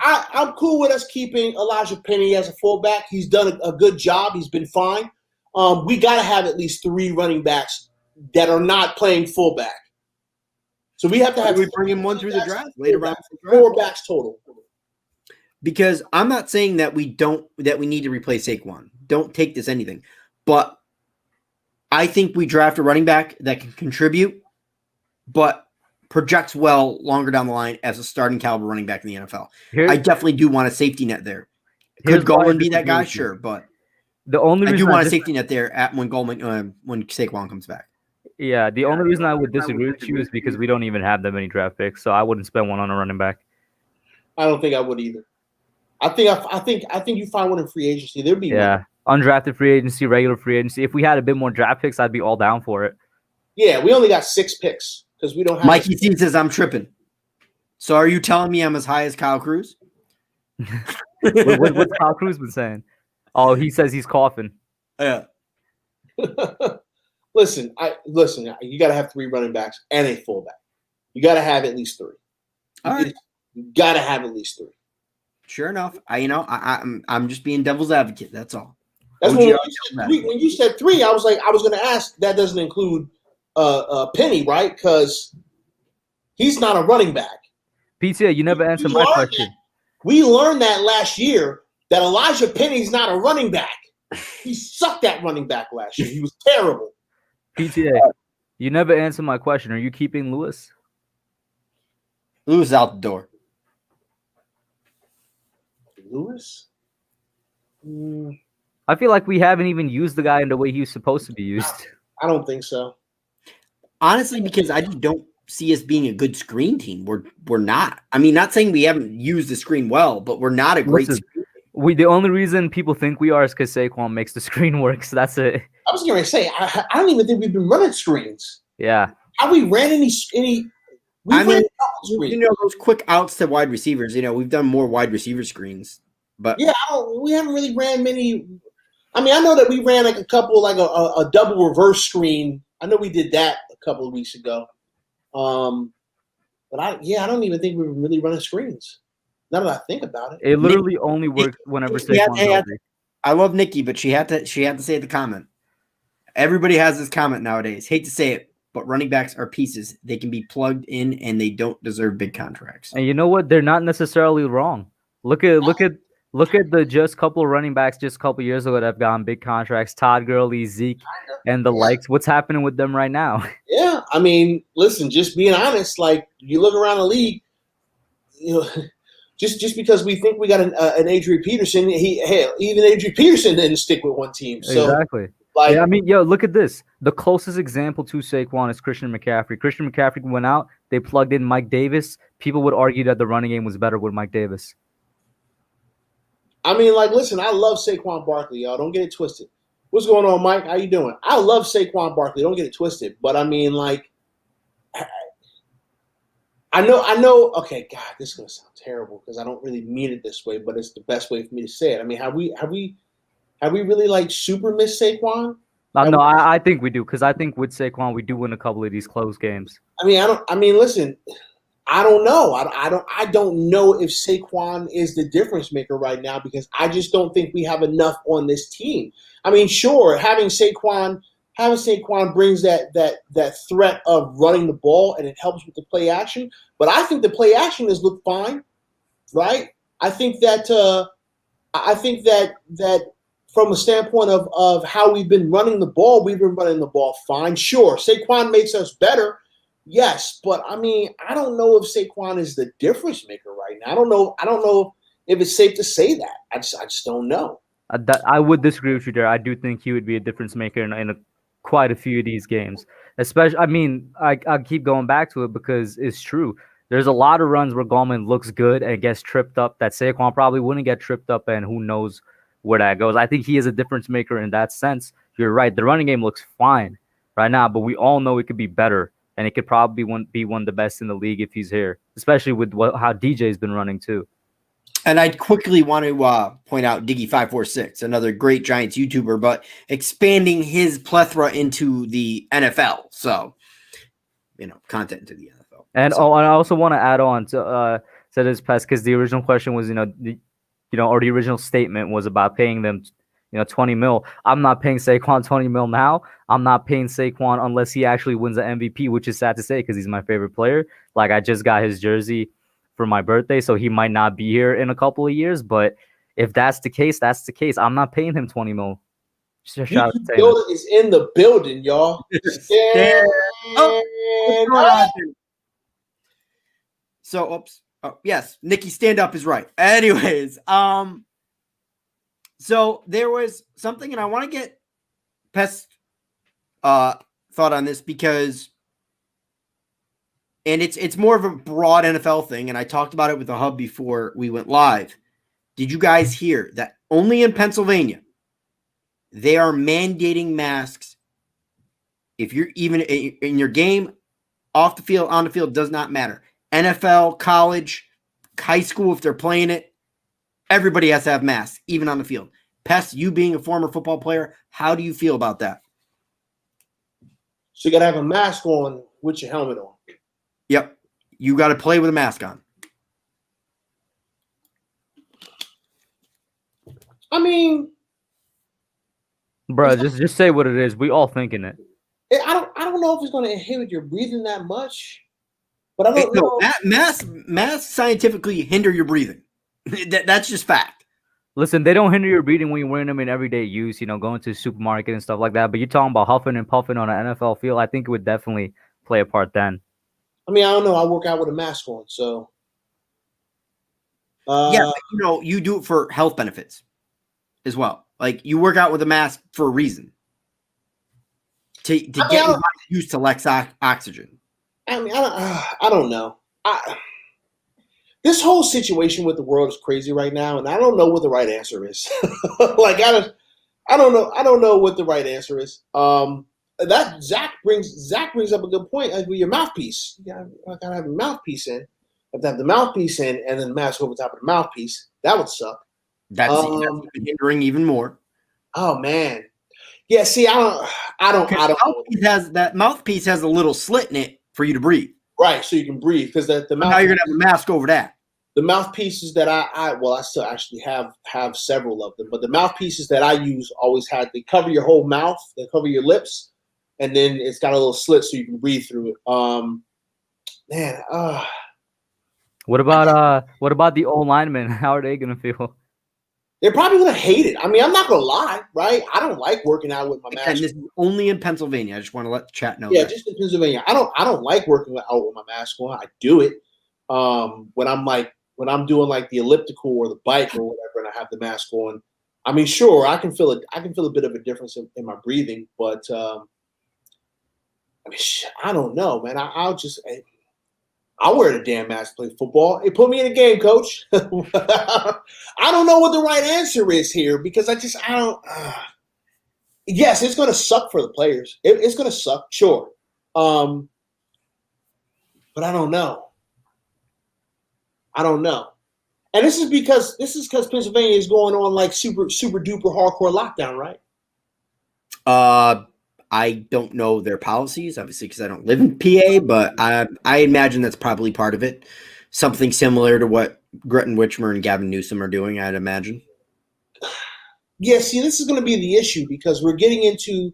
I'm cool with us keeping Elijah Penny as a fullback. He's done a good job. He's been fine. We got to have at least 3 running backs that are not playing fullback. So we have to have. We bring in one through the draft later on. 4 backs total. Because I'm not saying that we need to replace Saquon. Don't take this anything. But I think we draft a running back that can contribute, but projects well longer down the line as a starting caliber running back in the NFL. I definitely do want a safety net there. Could Gallman be that guy? Sure, but the only reason I do want a safety net there when Saquon comes back. Yeah, the only reason I would disagree with you is because we don't even have that many draft picks, so I wouldn't spend one on a running back. I don't think I would either. I think you find one in free agency. There'd be undrafted free agency, regular free agency. If we had a bit more draft picks, I'd be all down for it. Yeah, we only got 6 picks because we don't have. Mikey C says I'm tripping. So are you telling me I'm as high as Kyle Cruz? What's Kyle Cruz been saying? Oh, he says he's coughing. Yeah. Listen. You got to have 3 running backs and a fullback. You got to have at least 3. All right. You got to have at least 3. Sure enough. I'm just being devil's advocate. That's all. That's when you said 3. I was going to ask. That doesn't include Penny, right? Because he's not a running back. PTA, you never answered my question. We learned that last year that Elijah Penny's not a running back. He sucked at running back last year. He was terrible. PTA, you never answered my question. Are you keeping Lewis? Lewis out the door. Lewis? I feel like we haven't even used the guy in the way he was supposed to be used. I don't think so. Honestly, because I just don't see us being a good screen team. We're not. I mean, not saying we haven't used the screen well, but we're not a great screen team. The only reason people think we are is because Saquon makes the screen work. So that's it. I was going to say, I don't even think we've been running screens. Yeah. Have we ran any those quick outs to wide receivers. We've done more wide receiver screens, but we haven't really ran many. I mean, I know that we ran like a couple, like a double reverse screen. I know we did that a couple of weeks ago. But I don't even think we were really running screens. Now that I think about it, it literally only works whenever Saquon's healthy. I love Nikki, but she had to say the comment. Everybody has this comment nowadays. Hate to say it, but running backs are pieces. They can be plugged in, and they don't deserve big contracts. And you know what? They're not necessarily wrong. Look at the just couple of running backs just a couple years ago that have gotten big contracts. Todd Gurley, Zeke, and the likes. What's happening with them right now? Yeah, I mean, listen, just being honest, like you look around the league, just because we think we got an Adrian Peterson, even Adrian Peterson didn't stick with one team. So, exactly. I mean, look at this. The closest example to Saquon is Christian McCaffrey. Christian McCaffrey went out. They plugged in Mike Davis. People would argue that the running game was better with Mike Davis. I mean, listen, I love Saquon Barkley, y'all. Don't get it twisted. What's going on, Mike? How you doing? I love Saquon Barkley. Don't get it twisted. But I mean, I know. Okay, God, this is gonna sound terrible because I don't really mean it this way, but it's the best way for me to say it. I mean, have we really super missed Saquon? No, I think we do because I think with Saquon we do win a couple of these close games. Listen, I don't know. I don't know if Saquon is the difference maker right now because I just don't think we have enough on this team. I mean, sure, having Saquon brings that threat of running the ball and it helps with the play action. But I think the play action has looked fine, right? I think that from a standpoint of how we've been running the ball, we've been running the ball fine. Sure, Saquon makes us better. Yes, but I mean, I don't know if Saquon is the difference maker right now. I don't know if it's safe to say that. I just don't know. I would disagree with you there. I do think he would be a difference maker in quite a few of these games. Especially, I mean, I keep going back to it because it's true. There's a lot of runs where Gallman looks good and gets tripped up that Saquon probably wouldn't get tripped up, and who knows where that goes. I think he is a difference maker in that sense. You're right. The running game looks fine right now, but we all know it could be better, and it could probably be one of the best in the league if he's here, especially with how DJ's been running too. And I quickly want to point out Diggy546, another great Giants YouTuber, but expanding his plethora into the NFL. So, content into the NFL. And so. and I also want to add on to this, Pest, because the original question was, or the original statement was about paying them, $20 million. I'm not paying Saquon $20 million now. I'm not paying Saquon unless he actually wins the MVP, which is sad to say because he's my favorite player. Like, I just got his jersey for my birthday, so he might not be here in a couple of years. But if that's the case, that's the case. I'm not paying him $20 million. Building is in the building, y'all. So, oops. Oh, yes, Nikki, stand up is right. Anyways, so there was something, and I want to get Pest thought on this because, and it's more of a broad NFL thing, and I talked about it with the Hub before we went live. Did you guys hear that only in Pennsylvania they are mandating masks? If you're even in your game, off the field, on the field, does not matter. NFL, college, high school, if they're playing it, everybody has to have masks, even on the field. Pest, you being a former football player, how do you feel about that? So you got to have a mask on with your helmet on. Yep. You got to play with a mask on. I mean, bro, just say what it is. We all thinking it. I don't know if it's going to inhibit your breathing that much, but I don't know. Masks scientifically hinder your breathing. That's just fact. Listen, they don't hinder your breathing when you're wearing them in everyday use, going to the supermarket and stuff like that. But you're talking about huffing and puffing on an NFL field. I think it would definitely play a part then. I mean, I don't know. I work out with a mask on, so. Yeah, you do it for health benefits as well. Like, you work out with a mask for a reason. To get your body used to less oxygen. I mean, I don't know. This whole situation with the world is crazy right now, and I don't know what the right answer is. Like, I don't know. I don't know what the right answer is. That Zach brings up a good point. Like, with your mouthpiece, I gotta have a mouthpiece in. I have to have the mouthpiece in, and then the mask over top of the mouthpiece. That would suck. That's hindering even more. Oh man, yeah. See, I don't. That mouthpiece has a little slit in it for you to breathe. Right, so you can breathe because the mouth. Now you're gonna have a mask over that. The mouthpieces that I still actually have several of them, but the mouthpieces that I use always they cover your whole mouth, they cover your lips, and then it's got a little slit so you can breathe through it. What about the old linemen? How are they gonna feel? They're probably gonna hate it. I mean, I'm not gonna lie, right? I don't like working out with my mask. And this is only in Pennsylvania. I just want to let the chat know. Yeah, just in Pennsylvania. I don't like working out with my mask on. I do it when I'm doing like the elliptical or the bike or whatever, and I have the mask on. I mean, sure, I can feel it. I can feel a bit of a difference in my breathing, but I mean, I don't know, man. I'll wear the damn mask to play football. Hey, put me in a game, coach. I don't know what the right answer is here because I don't. Yes, it's going to suck for the players. It's going to suck, sure. But I don't know. And this is because Pennsylvania is going on like super duper hardcore lockdown, right? I don't know their policies, obviously, because I don't live in PA, but I imagine that's probably part of it. Something similar to what Gretchen Whitmer and Gavin Newsom are doing, I'd imagine. Yeah, see, this is going to be the issue because we're getting into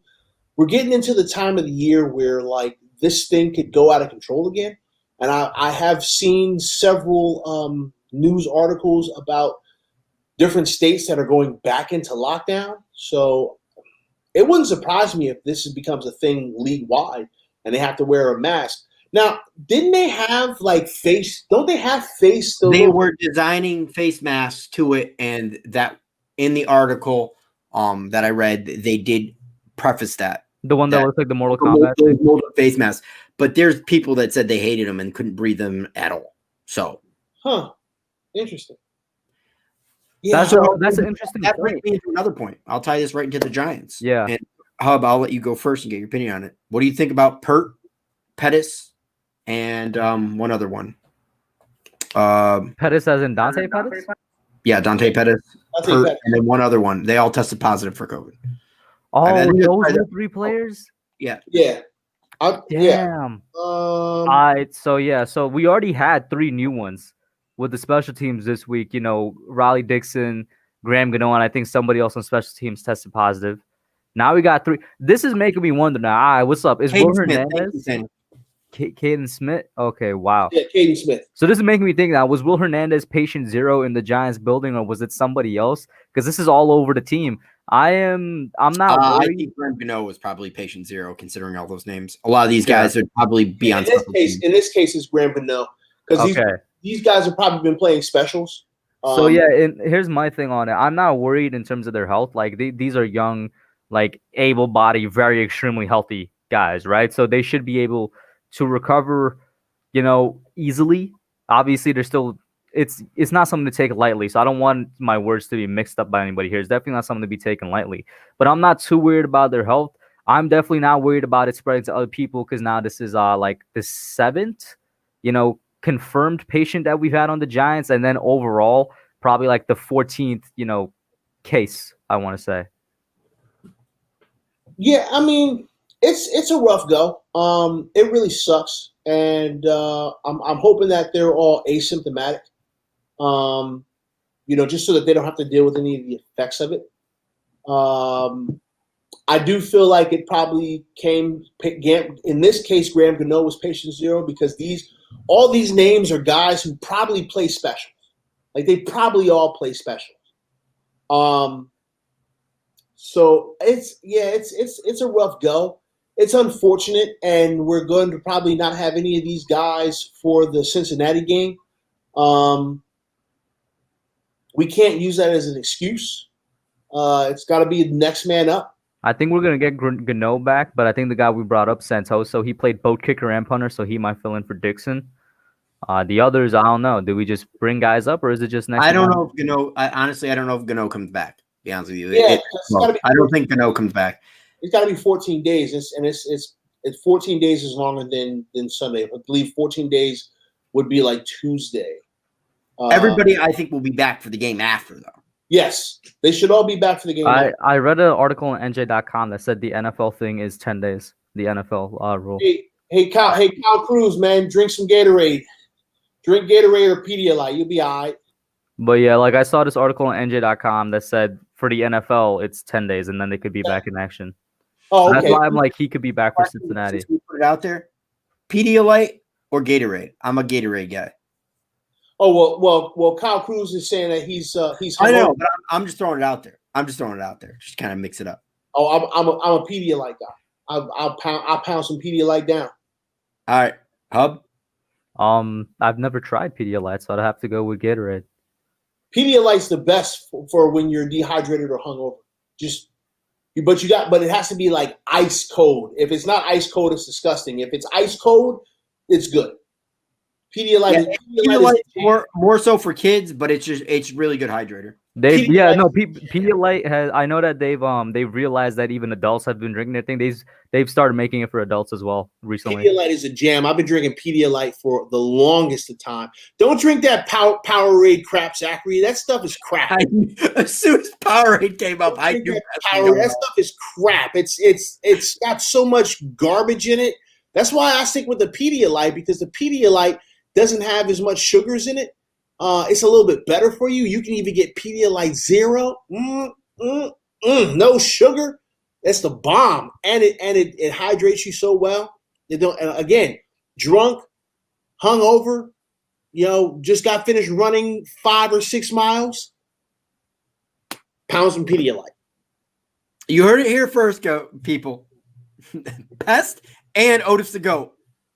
the time of the year where like this thing could go out of control again. And I have seen several news articles about different states that are going back into lockdown. So it wouldn't surprise me if this becomes a thing league-wide and they have to wear a mask. Now, didn't they have like face? Don't they have face? They were designing face masks to it, and that in the article that I read, they did preface that. The one that looks like the Mortal Kombat those molded face masks. But there's people that said they hated them and couldn't breathe them at all. So, interesting. Yeah, that's an interesting. That brings me into another point. I'll tie this right into the Giants. Yeah. And Hub, I'll let you go first and get your opinion on it. What do you think about Pettis, and one other one? Pettis as in Dante Pettis? Yeah, Dante Pettis, and then one other one. They all tested positive for COVID. Oh, those were 3 players? Yeah. Damn. All right. So we already had 3 new ones with the special teams this week. You know, Riley Dixon, Graham Gano, and I think somebody else on special teams tested positive. Now we got 3. This is making me wonder now. All right, what's up? Is Will Hernandez? Caden Smith? Okay, wow. Yeah, Caden Smith. So this is making me think now, was Will Hernandez patient 0 in the Giants building, or was it somebody else? Because this is all over the team. I'm not worried. I think Graham Gano was probably patient 0, considering all those names. A lot of these guys would probably be on top of in this case, it's Graham Gano. Because these guys have probably been playing specials. So, and here's my thing on it. I'm not worried in terms of their health. Like, these are young, like, able-bodied, very extremely healthy guys, right? So they should be able to recover, you know, easily. Obviously, they're still it's not something to take lightly. So I don't want my words to be mixed up by anybody here. It's definitely not something to be taken lightly. But I'm not too worried about their health. I'm definitely not worried about it spreading to other people, because now this is like the 7th, you know, confirmed patient that we've had on the Giants, and then overall probably like the 14th, you know, case, I want to say. Yeah, I mean, it's a rough go. It really sucks, and I'm hoping that they're all asymptomatic. You know, just so that they don't have to deal with any of the effects of it. I do feel like it probably came in this case. Graham Gano was patient 0, because all these names are guys who probably play specials. Like, they probably all play specials. So it's a rough go. It's unfortunate, and we're going to probably not have any of these guys for the Cincinnati game. We can't use that as an excuse. It's got to be the next man up. I think we're going to get Gano back, but I think the guy we brought up, Santoso, he played both kicker and punter, so he might fill in for Dixon. The others, I don't know. Do we just bring guys up, or is it just next? I don't know if Gano. Honestly, I don't know if Gano comes back. To be honest with you, yeah, I don't think Gano comes back. It's got to be 14 days, it's 14 days is longer than Sunday. I believe 14 days would be like Tuesday. Everybody, I think, will be back for the game after, though. Yes, they should all be back for the game. I read an article on NJ.com that said the NFL thing is 10 days. The NFL rule. Hey, Kyle Cruz, man, drink some Gatorade. Drink Gatorade or Pedialyte. You'll be all right. But yeah, like, I saw this article on NJ.com that said for the NFL it's 10 days, and then they could be back in action. Oh, okay. That's why I'm like, he could be back for Cincinnati. Since we put it out there, Pedialyte or Gatorade? I'm a Gatorade guy. Oh well. Kyle Cruz is saying that he's. I know, but I'm just throwing it out there. Just kind of mix it up. Oh, I'm a Pedialyte guy. I'll pound some Pedialyte down. All right, Hub. I've never tried Pedialyte, so I'd have to go with Gatorade. Pedialyte's the best for when you're dehydrated or hungover. But it has to be like ice cold. If it's not ice cold, it's disgusting. If it's ice cold, it's good. Pedialyte is more so for kids, but it's really good hydrator. Pedialyte has. I know that they've realized that even adults have been drinking it. I think they've started making it for adults as well recently. Pedialyte is a jam. I've been drinking Pedialyte for the longest of time. Don't drink that Powerade crap, Zachary. That stuff is crap. As soon as Powerade came up, I knew that stuff is crap. It's got so much garbage in it. That's why I stick with the Pedialyte, because the Pedialyte doesn't have as much sugars in it. It's a little bit better for you. You can even get Pedialyte 0. No sugar. That's the bomb. And it hydrates you so well. Again, drunk, hungover, just got finished running 5 or 6 miles. Pound some Pedialyte. You heard it here first, people. Pest and Otis the Goat.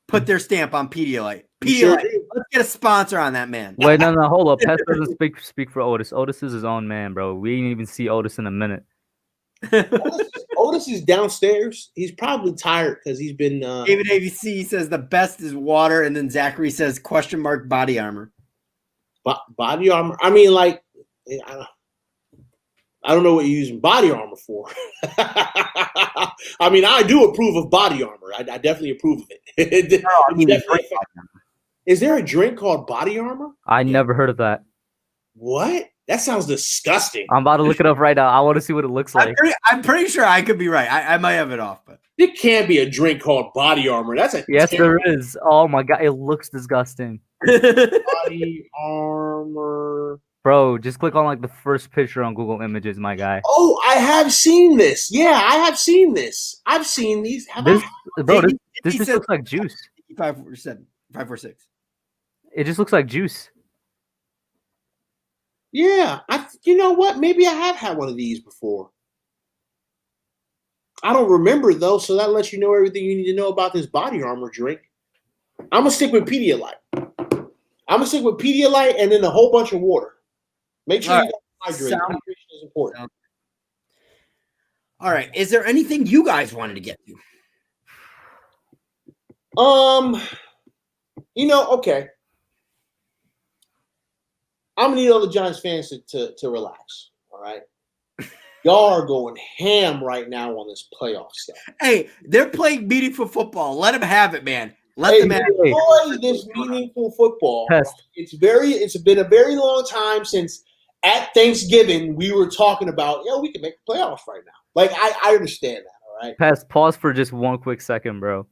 put their stamp on Pedialyte. You sure Pedialyte. do. Let's get a sponsor on that, man. Wait, no, hold up. Pest doesn't speak for Otis. Otis is his own man, bro. We didn't even see Otis in a minute. Otis is downstairs. He's probably tired because he's been. David ABC says the best is water, and then Zachary says question mark body armor. Body armor. I mean, like, I don't know what you're using body armor for. I mean, I do approve of body armor. I definitely approve of it. No, I mean, is there a drink called body armor? I never heard of that. What? That sounds disgusting. I'm about to look it up right now. I want to see what it looks like. I'm pretty sure I could be right. I might have it off, but There can't be a drink called body armor. That's a Yes, there is. Oh my god, it looks disgusting. body armor. Bro, just click on like the first picture on Google Images, my guy. Oh, I have seen this. Yeah, I have seen this. I've seen these. This just looks like juice. 546. It just looks like juice. Yeah, you know what? Maybe I have had one of these before. I don't remember though, so that lets you know everything you need to know about this body armor drink. I'm gonna stick with Pedialyte. And then a whole bunch of water. Make sure you hydrate. Hydration is important. All right. Is there anything you guys wanted to get to? Okay. I'm gonna need all the Giants fans to relax. All right. Y'all are going ham right now on this playoff stuff. Hey, they're playing meaningful football. Let them have it, man. Let them have it. Enjoy this meaningful football. Pest. It's been a very long time since at Thanksgiving we were talking about, we can make the playoffs right now. Like I understand that, all right. Pest, pause for just one quick second, bro.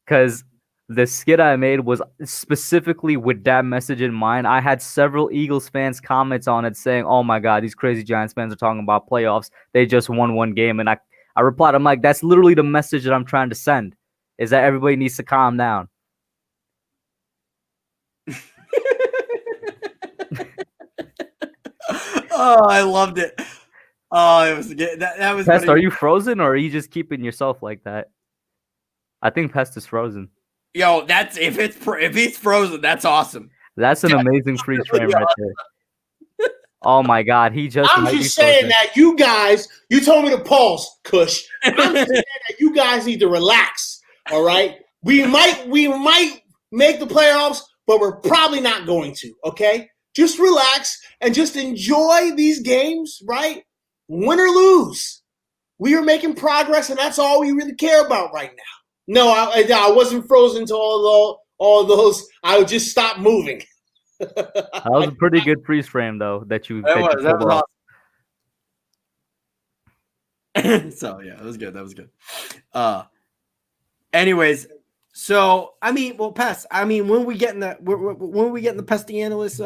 Because the skit I made was specifically with that message in mind. I had several Eagles fans comments on it saying, oh my God, these crazy Giants fans are talking about playoffs. They just won one game. And I replied, I'm like, that's literally the message that I'm trying to send, is that everybody needs to calm down. Oh, I loved it. Oh, it was that was. Pest, are you frozen or are you just keeping yourself like that? I think Pest is frozen. Yo, if he's frozen, that's awesome. That's an amazing freeze frame right there. Oh my God, I'm just saying that you told me to pause, Kush. I'm just saying that you guys need to relax. All right, we might make the playoffs, but we're probably not going to. Okay, just relax and just enjoy these games. Right, win or lose, we are making progress, and that's all we really care about right now. No, I wasn't frozen to all those. I would just stop moving. That was a pretty good freeze frame, though. That was awesome. So yeah, that was good. Anyways, so I mean, Pest. I mean, when we getting the Pesty Analyst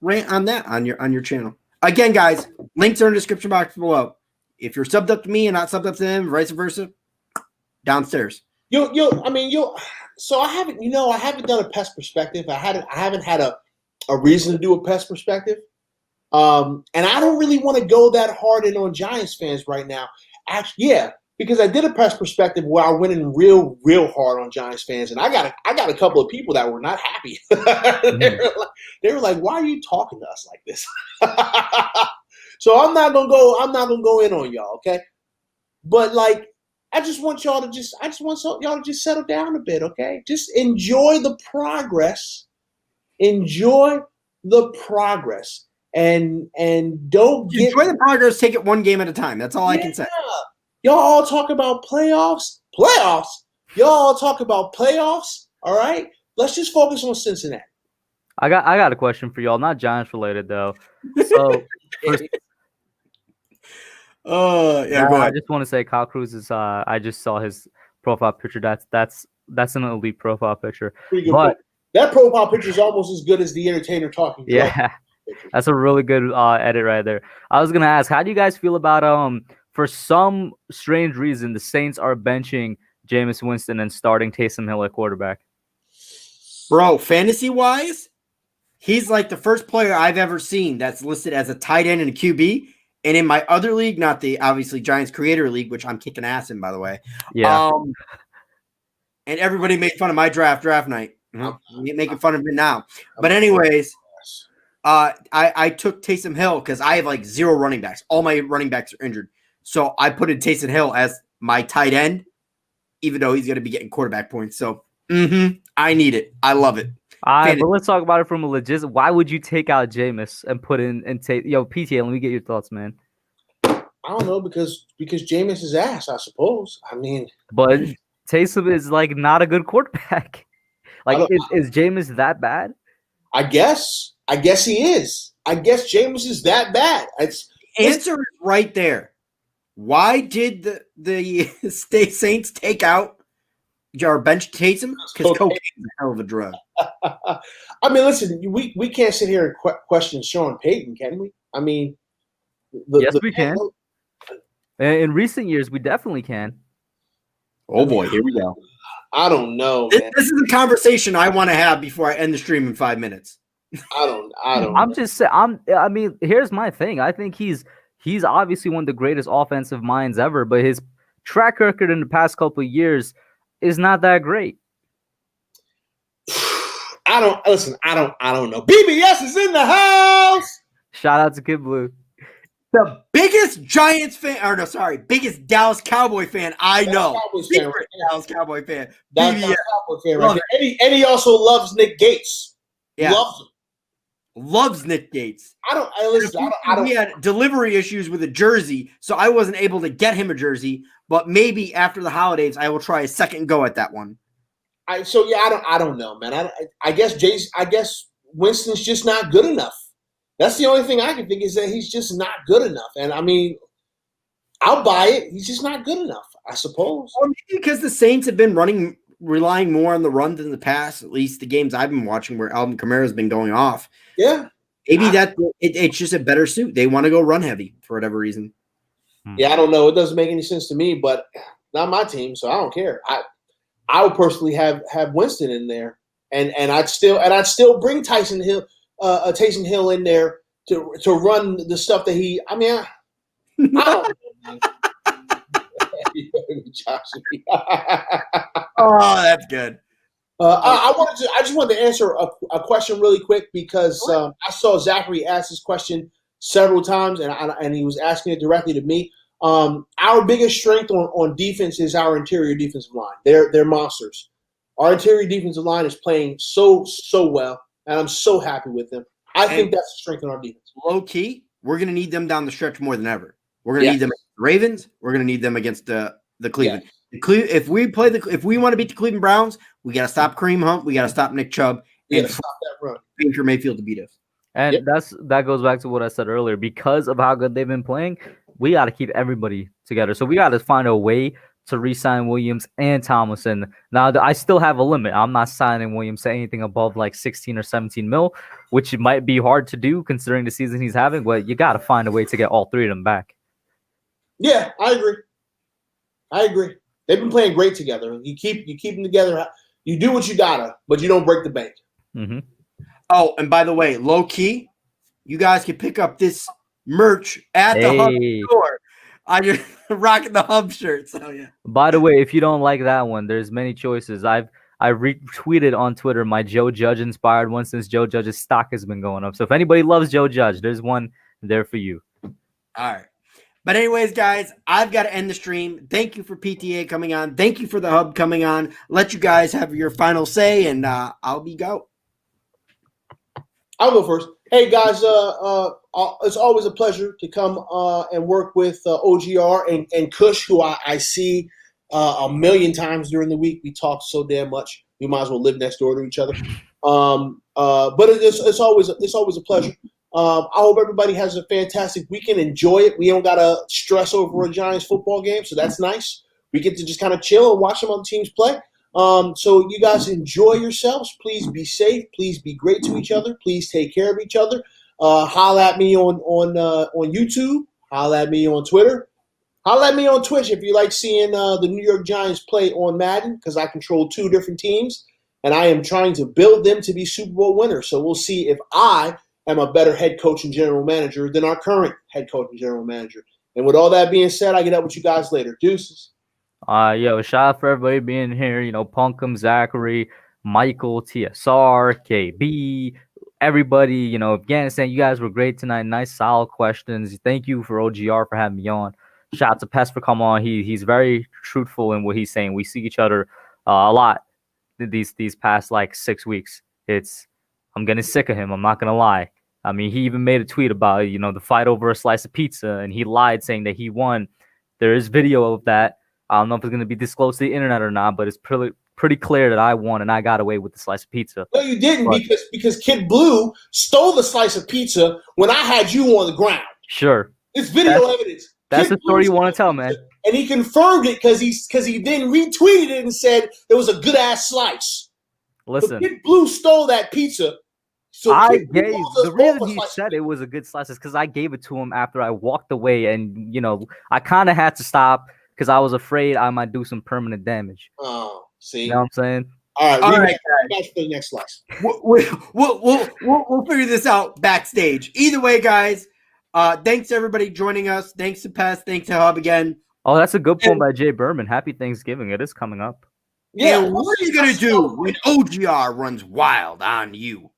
rant on that on your channel again, guys? Links are in the description box below. If you're subbed up to me and not subbed up to them, vice versa, downstairs. So I haven't done a pest perspective. I haven't had a reason to do a pest perspective. And I don't really want to go that hard in on Giants fans right now. Actually, yeah, because I did a pest perspective where I went in real hard on Giants fans, and I got a couple of people that were not happy. They were like, "Why are you talking to us like this?" So I'm not gonna go in on y'all, okay? But like, I just want y'all to just settle down a bit, okay? Just enjoy the progress. Enjoy the progress. And don't enjoy the progress, take it one game at a time. That's all I can say. Y'all all talk about playoffs. Y'all all talk about playoffs. All right? Let's just focus on Cincinnati. I got a question for y'all, not Giants related though. So go ahead. I just want to say Kyle Cruz is I just saw his profile picture. That's an elite profile picture. But that profile picture is almost as good as the entertainer talking. Yeah, that's a really good edit right there. I was gonna ask, how do you guys feel about for some strange reason the Saints are benching Jameis Winston and starting Taysom Hill at quarterback? Bro, fantasy wise, he's like the first player I've ever seen that's listed as a tight end and a QB. And in my other league, not the obviously Giants Creator League, which I'm kicking ass in, by the way. Yeah. and everybody made fun of my draft night. You're making fun of it now. But anyways, I took Taysom Hill because I have like 0 running backs. All my running backs are injured. So I put in Taysom Hill as my tight end, even though he's going to be getting quarterback points. So I need it. I love it. But let's talk about it from a legit. Why would you take out Jameis and put in and take PTA? Let me get your thoughts, man. I don't know because Jameis is ass, I suppose. I mean, but Taysom is like not a good quarterback. Like, is Jameis that bad? I guess he is. I guess Jameis is that bad. Answer is right there. Why did the State Saints take out our bench Taysom? Because cocaine is a hell of a drug. I mean, listen, we can't sit here and question Sean Payton, can we? I mean, yes, we can. In recent years, we definitely can. Oh boy, here we go. I don't know. This is a conversation I want to have before I end the stream in 5 minutes. I don't. I'm just saying. I mean, here's my thing. I think he's obviously one of the greatest offensive minds ever, but his track record in the past couple of years is not that great. I don't know. BBS is in the house. Shout out to Kid Blue. The biggest Giants fan, biggest Dallas Cowboy fan I know. Dallas Cowboy fan. Dallas Cowboy fan right there. And he also loves Nick Gates. Yeah. Loves him. Loves Nick Gates. We had delivery issues with a jersey, so I wasn't able to get him a jersey. But maybe after the holidays, I will try a second go at that one. I don't know, man. I guess Winston's just not good enough. That's the only thing I can think is that he's just not good enough. And I mean, I'll buy it. He's just not good enough, I suppose. Or maybe because the Saints have been relying more on the run than the pass, at least the games I've been watching where Alvin Kamara's been going off. Yeah. Maybe it's just a better suit. They want to go run heavy for whatever reason. Yeah, I don't know. It doesn't make any sense to me, but not my team, so I don't care. I would personally have Winston in there, and I'd still bring Taysom Hill in there to run the stuff that he. I mean, I don't know. Oh, that's good. I just wanted to answer a question really quick because I saw Zachary ask this question several times, and he was asking it directly to me. Our biggest strength on defense is our interior defensive line. They're monsters. Our interior defensive line is playing so well, and I'm so happy with them. I think that's the strength in our defense. Low key, we're going to need them down the stretch more than ever. We're going to need them against the Ravens. We're going to need them against the Cleveland. Yeah. If we want to beat the Cleveland Browns, we got to stop Kareem Hunt. We got to stop Nick Chubb and stop that run. Baker Mayfield to beat us. And that goes back to what I said earlier. Because of how good they've been playing, we got to keep everybody together. So we got to find a way to re-sign Williams and Tomlinson. Now, I still have a limit. I'm not signing Williams to anything above like 16 or 17 mil, which might be hard to do considering the season he's having. But you got to find a way to get all three of them back. Yeah, I agree. They've been playing great together. You keep them together. You do what you gotta, but you don't break the bank. Mm-hmm. Oh, and by the way, low key, you guys can pick up this merch at the Hub store. I'm just rocking the Hub shirt. So yeah. By the way, if you don't like that one, there's many choices. I retweeted on Twitter my Joe Judge inspired one since Joe Judge's stock has been going up. So if anybody loves Joe Judge, there's one there for you. All right. But anyways, guys, I've got to end the stream. Thank you for PTA coming on. Thank you for the Hub coming on. Let you guys have your final say, and I'll be go. I'll go first. Hey, guys, it's always a pleasure to come and work with OGR and Kush, who I see a million times during the week. We talk so damn much. We might as well live next door to each other. But it's always a pleasure. I hope everybody has a fantastic weekend. Enjoy it. We don't got to stress over a Giants football game, so that's nice. We get to just kind of chill and watch some other teams play. So you guys enjoy yourselves. Please be safe. Please be great to each other. Please take care of each other. Holla at me on YouTube. Holla at me on Twitter. Holla at me on Twitch if you like seeing the New York Giants play on Madden, because I control 2 different teams, and I am trying to build them to be Super Bowl winners. So we'll see if I am a better head coach and general manager than our current head coach and general manager. And with all that being said, I get up with you guys later. Deuces. Yo, shout out for everybody being here. You know, Punkum, Zachary, Michael, TSR, KB, everybody. You know, Afghanistan. You guys were great tonight. Nice, solid questions. Thank you for OGR for having me on. Shout out to Pest for coming on. He's very truthful in what he's saying. We see each other a lot these past like 6 weeks. I'm getting sick of him. I'm not gonna lie. I mean, he even made a tweet about the fight over a slice of pizza, and he lied saying that he won. There is video of that. I don't know if it's going to be disclosed to the internet or not, but it's pretty clear that I won and I got away with the slice of pizza. No, you didn't, because Kid Blue stole the slice of pizza when I had you on the ground. Sure. It's video evidence. That's the story you want to tell, man. And he confirmed it because he then retweeted it and said it was a good ass slice. Listen, Kid Blue stole that pizza. So the reason he said it was a good slice is because I gave it to him after I walked away, and I kind of had to stop because I was afraid I might do some permanent damage. Oh, see, you know what I'm saying? All right, guys. For the next slice. We'll figure this out backstage. Either way, guys. Thanks to everybody joining us. Thanks to Pest. Thanks to Hub again. Oh, that's a good point by Jay Berman. Happy Thanksgiving. It is coming up. Yeah, what are you gonna do when OGR runs wild on you?